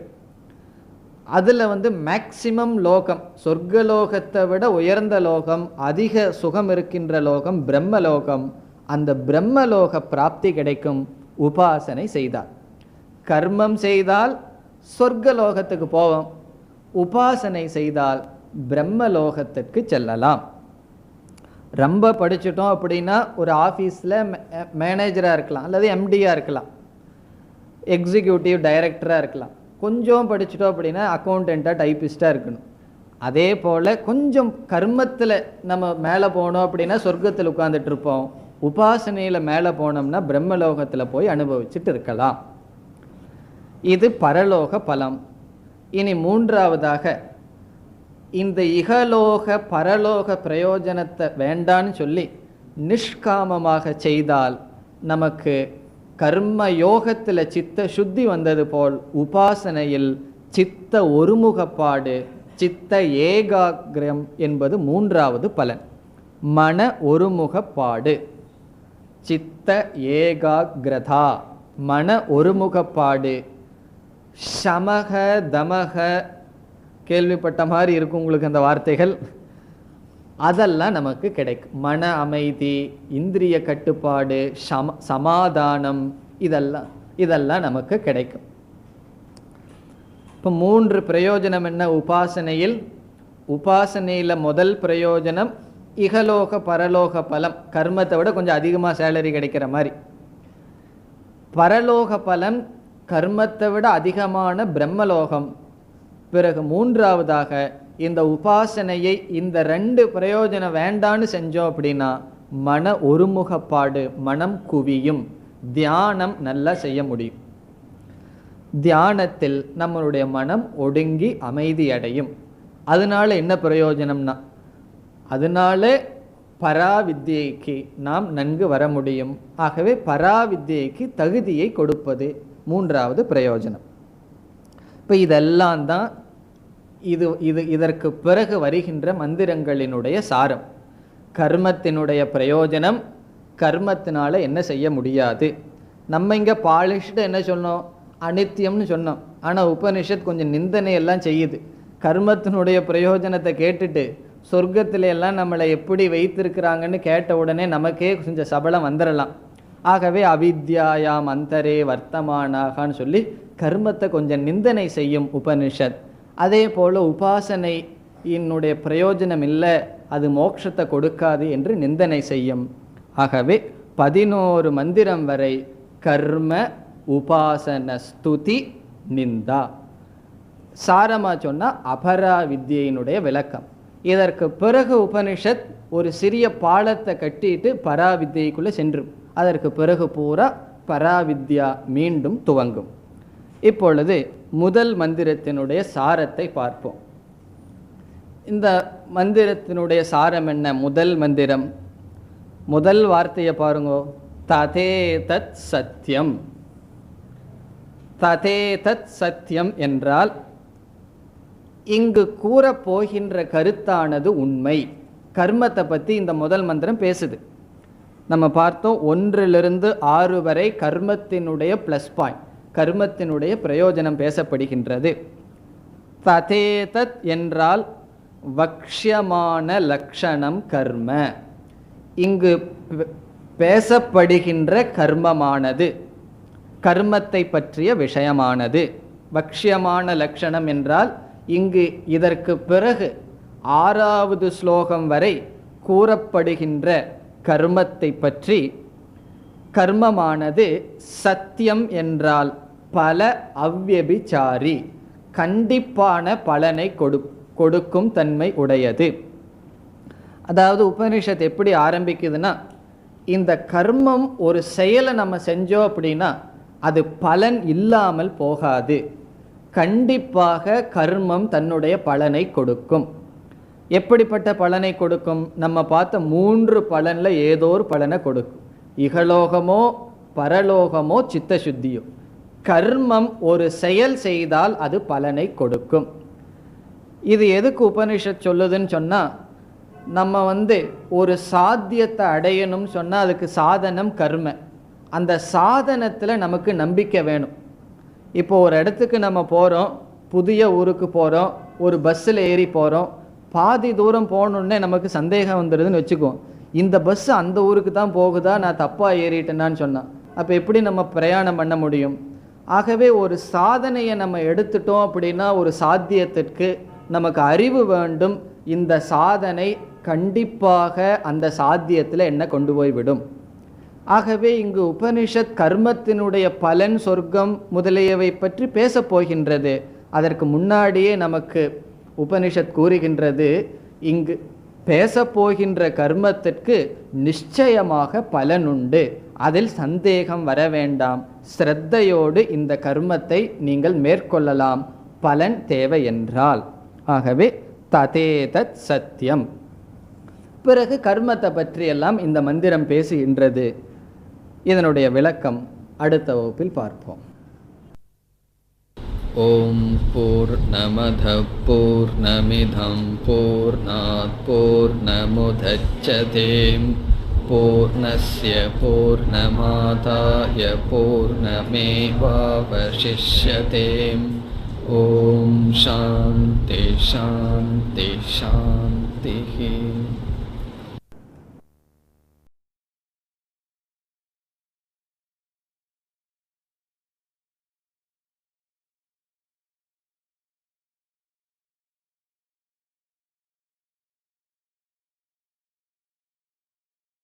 அதில் மேக்சிமம் லோகம், சொர்க்கலோகத்தை விட உயர்ந்த லோகம், அதிக சுகம் இருக்கின்ற லோகம் பிரம்மலோகம். அந்த பிரம்மலோக பிராப்தி கிடைக்கும் உபாசனை செய்தால். கர்மம் செய்தால் சொர்க்கலோகத்துக்கு போவோம், உபாசனை செய்தால் பிரம்மலோகத்திற்கு செல்லலாம். ரொம்ப படிச்சுட்டோம் அப்படின்னா ஒரு ஆஃபீஸில் மேனேஜராக இருக்கலாம், அல்லது எம்டியாக இருக்கலாம், எக்ஸிக்யூட்டிவ் டைரக்டராக இருக்கலாம். கொஞ்சம் படிச்சுட்டோம் அப்படின்னா அக்கௌண்டண்ட்டாக டைப்பிஸ்டாக இருக்கணும். அதே போல் கொஞ்சம் கர்மத்தில் நம்ம மேலே போனோம் அப்படின்னா சொர்க்கத்தில் உட்கார்ந்துட்டு இருப்போம். உபாசனையில் மேலே போனோம்னா பிரம்மலோகத்தில் போய் அனுபவிச்சுட்டு இருக்கலாம். இது பரலோக பலம். இனி மூன்றாவதாக, இந்த இகலோக பரலோக பிரயோஜனத்தை வேண்டான்னு சொல்லி நிஷ்காமமாக செய்தால் நமக்கு கர்ம யோகத்தில் சித்த சுத்தி வந்தது போல் உபாசனையில் சித்த ஒருமுகப்பாடு, சித்த ஏகாகிரம் என்பது மூன்றாவது பலன். மன ஒருமுகப்பாடு, சித்த ஏகாகிரதா, மன ஒருமுகப்பாடு. சமக தமக கேள்விப்பட்ட மாதிரி இருக்கும் உங்களுக்கு அந்த வார்த்தைகள். அதெல்லாம் நமக்கு கிடைக்கும். மன அமைதி, இந்திரிய கட்டுப்பாடு, சமாதானம், இதெல்லாம் நமக்கு கிடைக்கும். இப்போ 3 பிரயோஜனம் என்ன உபாசனையில்? உபாசனையில் முதல் பிரயோஜனம் இகலோக பரலோக பலம், கர்மத்தை விட கொஞ்சம் அதிகமாக சேலரி கிடைக்கிற மாதிரி. பரலோக பலன் கர்மத்தை விட அதிகமான பிரம்மலோகம். பிறகு மூன்றாவதாக இந்த உபாசனையை இந்த 2 பிரயோஜனம் வேண்டான்னு செஞ்சோம் அப்படின்னா மன ஒருமுகப்பாடு, மனம் குவியும், தியானம் நல்லா செய்ய முடியும். தியானத்தில் நம்மளுடைய மனம் ஒடுங்கி அமைதி அடையும். அதனால என்ன பிரயோஜனம்னா, அதனால பராவித்யைக்கு நாம் நன்கு வர முடியும். ஆகவே பராவித்யைக்கு தகுதியை கொடுப்பது மூன்றாவது பிரயோஜனம். இப்போ இதெல்லாம் தான் இதற்கு பிறகு வருகின்ற மந்திரங்களினுடைய சாரம். கர்மத்தினுடைய பிரயோஜனம், கர்மத்தினால என்ன செய்ய முடியாது. நம்ம இங்கே பாலிஷ்டு என்ன சொன்னோம்? அனித்தியம்னு சொன்னோம். ஆனால் உபனிஷத் கொஞ்சம் நிந்தனை எல்லாம் செய்யுது. கர்மத்தினுடைய பிரயோஜனத்தை கேட்டுட்டு சொர்க்கத்தில எல்லாம் நம்மளை எப்படி வைத்திருக்கிறாங்கன்னு கேட்ட உடனே நமக்கே கொஞ்சம் சபலம் வந்துடலாம். ஆகவே அவித்யாயாம் அந்தரே வர்த்தமானாகான்னு சொல்லி கர்மத்தை கொஞ்சம் நிந்தனை செய்யும் உபனிஷத். அதே போல் உபாசனையினுடைய பிரயோஜனம் இல்லை, அது மோட்சத்தை கொடுக்காது என்று நிந்தனை செய்யும். ஆகவே 11 மந்திரம் வரை கர்ம உபாசன ஸ்துதி நிந்தா. சாரமாக சொன்னால் அபரா வித்யினுடைய விளக்கம். இதற்கு பிறகு உபனிஷத் ஒரு சிறிய பாலத்தை கட்டிட்டு பராவித்யைக்குள்ளே சென்றும். அதற்கு பிறகு பூரா பராவித்யா மீண்டும் துவங்கும். இப்பொழுது முதல் மந்திரத்தினுடைய சாரத்தை பார்ப்போம். இந்த மந்திரத்தினுடைய சாரம் என்ன? முதல் மந்திரம், முதல் வார்த்தையை பாருங்கோ, ததே தத் சத்தியம். ததே தத் சத்தியம் என்றால் இங்கு கூறப்போகின்ற கருத்தானது உண்மை. கர்மத்தை பற்றி இந்த முதல் மந்திரம் பேசுது. நம்ம பார்த்தோம் 1 to 6 வரை கர்மத்தினுடைய ப்ளஸ் பாயிண்ட், கர்மத்தினுடைய பிரயோஜனம் பேசப்படுகின்றது. ததேதத் என்றால் வக்ஷ்யமான லக்ஷணம் கர்ம. இங்கு பேசப்படுகின்ற கர்மமானது, கர்மத்தை பற்றிய விஷயமானது. வக்ஷ்யமான லக்ஷணம் என்றால் இங்கு இதற்கு பிறகு 6வது ஸ்லோகம் வரை கூறப்படுகின்ற கர்மத்தை பற்றி. கர்மமானது சத்தியம் என்றால் பல அவ்யபிச்சாரி, கண்டிப்பான பலனை கொடுக்கும் தன்மை உடையது. அதாவது உபனிஷத் எப்படி ஆரம்பிக்குதுன்னா, இந்த கர்மம் ஒரு செயலை நம்ம செஞ்சோம் அப்படின்னா அது பலன் இல்லாமல் போகாது. கண்டிப்பாக கர்மம் தன்னுடைய பலனை கொடுக்கும். எப்படிப்பட்ட பலனை கொடுக்கும்? நம்ம பார்த்த 3 பலன்ல ஏதோ ஒரு பலனை கொடுக்கும். இகலோகமோ பரலோகமோ சித்த சுத்தியோ, கர்மம் ஒரு செயல் செய்தால் அது பலனை கொடுக்கும். இது எதுக்கு உபனிஷத் சொல்லுதுன்னு சொன்னால், நம்ம ஒரு சாத்தியத்தை அடையணும்னு சொன்னால் அதுக்கு சாதனம் கர்ம. அந்த சாதனத்தில் நமக்கு நம்பிக்கை வேணும். இப்போ ஒரு இடத்துக்கு நம்ம போகிறோம், புதிய ஊருக்கு போகிறோம், ஒரு பஸ்ஸில் ஏறி போகிறோம். பாதி தூரம் போகணுன்னே நமக்கு சந்தேகம் வந்துடுதுன்னு வச்சுக்குவோம். இந்த பஸ் அந்த ஊருக்கு தான் போகுதா, நான் தப்பாக ஏறிட்டேனான்னு சொன்னால் அப்போ எப்படி நம்ம பிரயாணம் பண்ண முடியும்? ஆகவே ஒரு சாதனையை நம்ம எடுத்துட்டோம் அப்படின்னா ஒரு சாத்தியத்திற்கு நமக்கு அறிவு வேண்டும். இந்த சாதனை கண்டிப்பாக அந்த சாத்தியத்தில் என்ன கொண்டு போய்விடும். ஆகவே இங்கு உபனிஷத் கர்மத்தினுடைய பலன், சொர்க்கம் முதலியவை பற்றி பேசப் போகின்றது. அதற்கு முன்னாடியே நமக்கு உபனிஷத் கூறுகின்றது, இங்கு பேசப்போகின்ற கர்மத்திற்கு நிச்சயமாக பலனுண்டு, அதில் சந்தேகம் வர வேண்டாம். ஸ்ரத்தையோடு இந்த கர்மத்தை நீங்கள் மேற்கொள்ளலாம், பலன் தேவை என்றால். ஆகவே ததேதத் சத்தியம். பிறகு கர்மத்தை பற்றியெல்லாம் இந்த மந்திரம் பேசுகின்றது. இதனுடைய விளக்கம் அடுத்த வகுப்பில் பார்ப்போம். ஓம் பூர்ணமத பூர்ணமிதம் பூர்ணாத் பூர்ணமுதச்யதே பூர்ணஸ்ய பூர்ணமாதாய பூர்ணமேவாவசிஷ்யதே. ஓம் சாந்தி சாந்தி சாந்தி.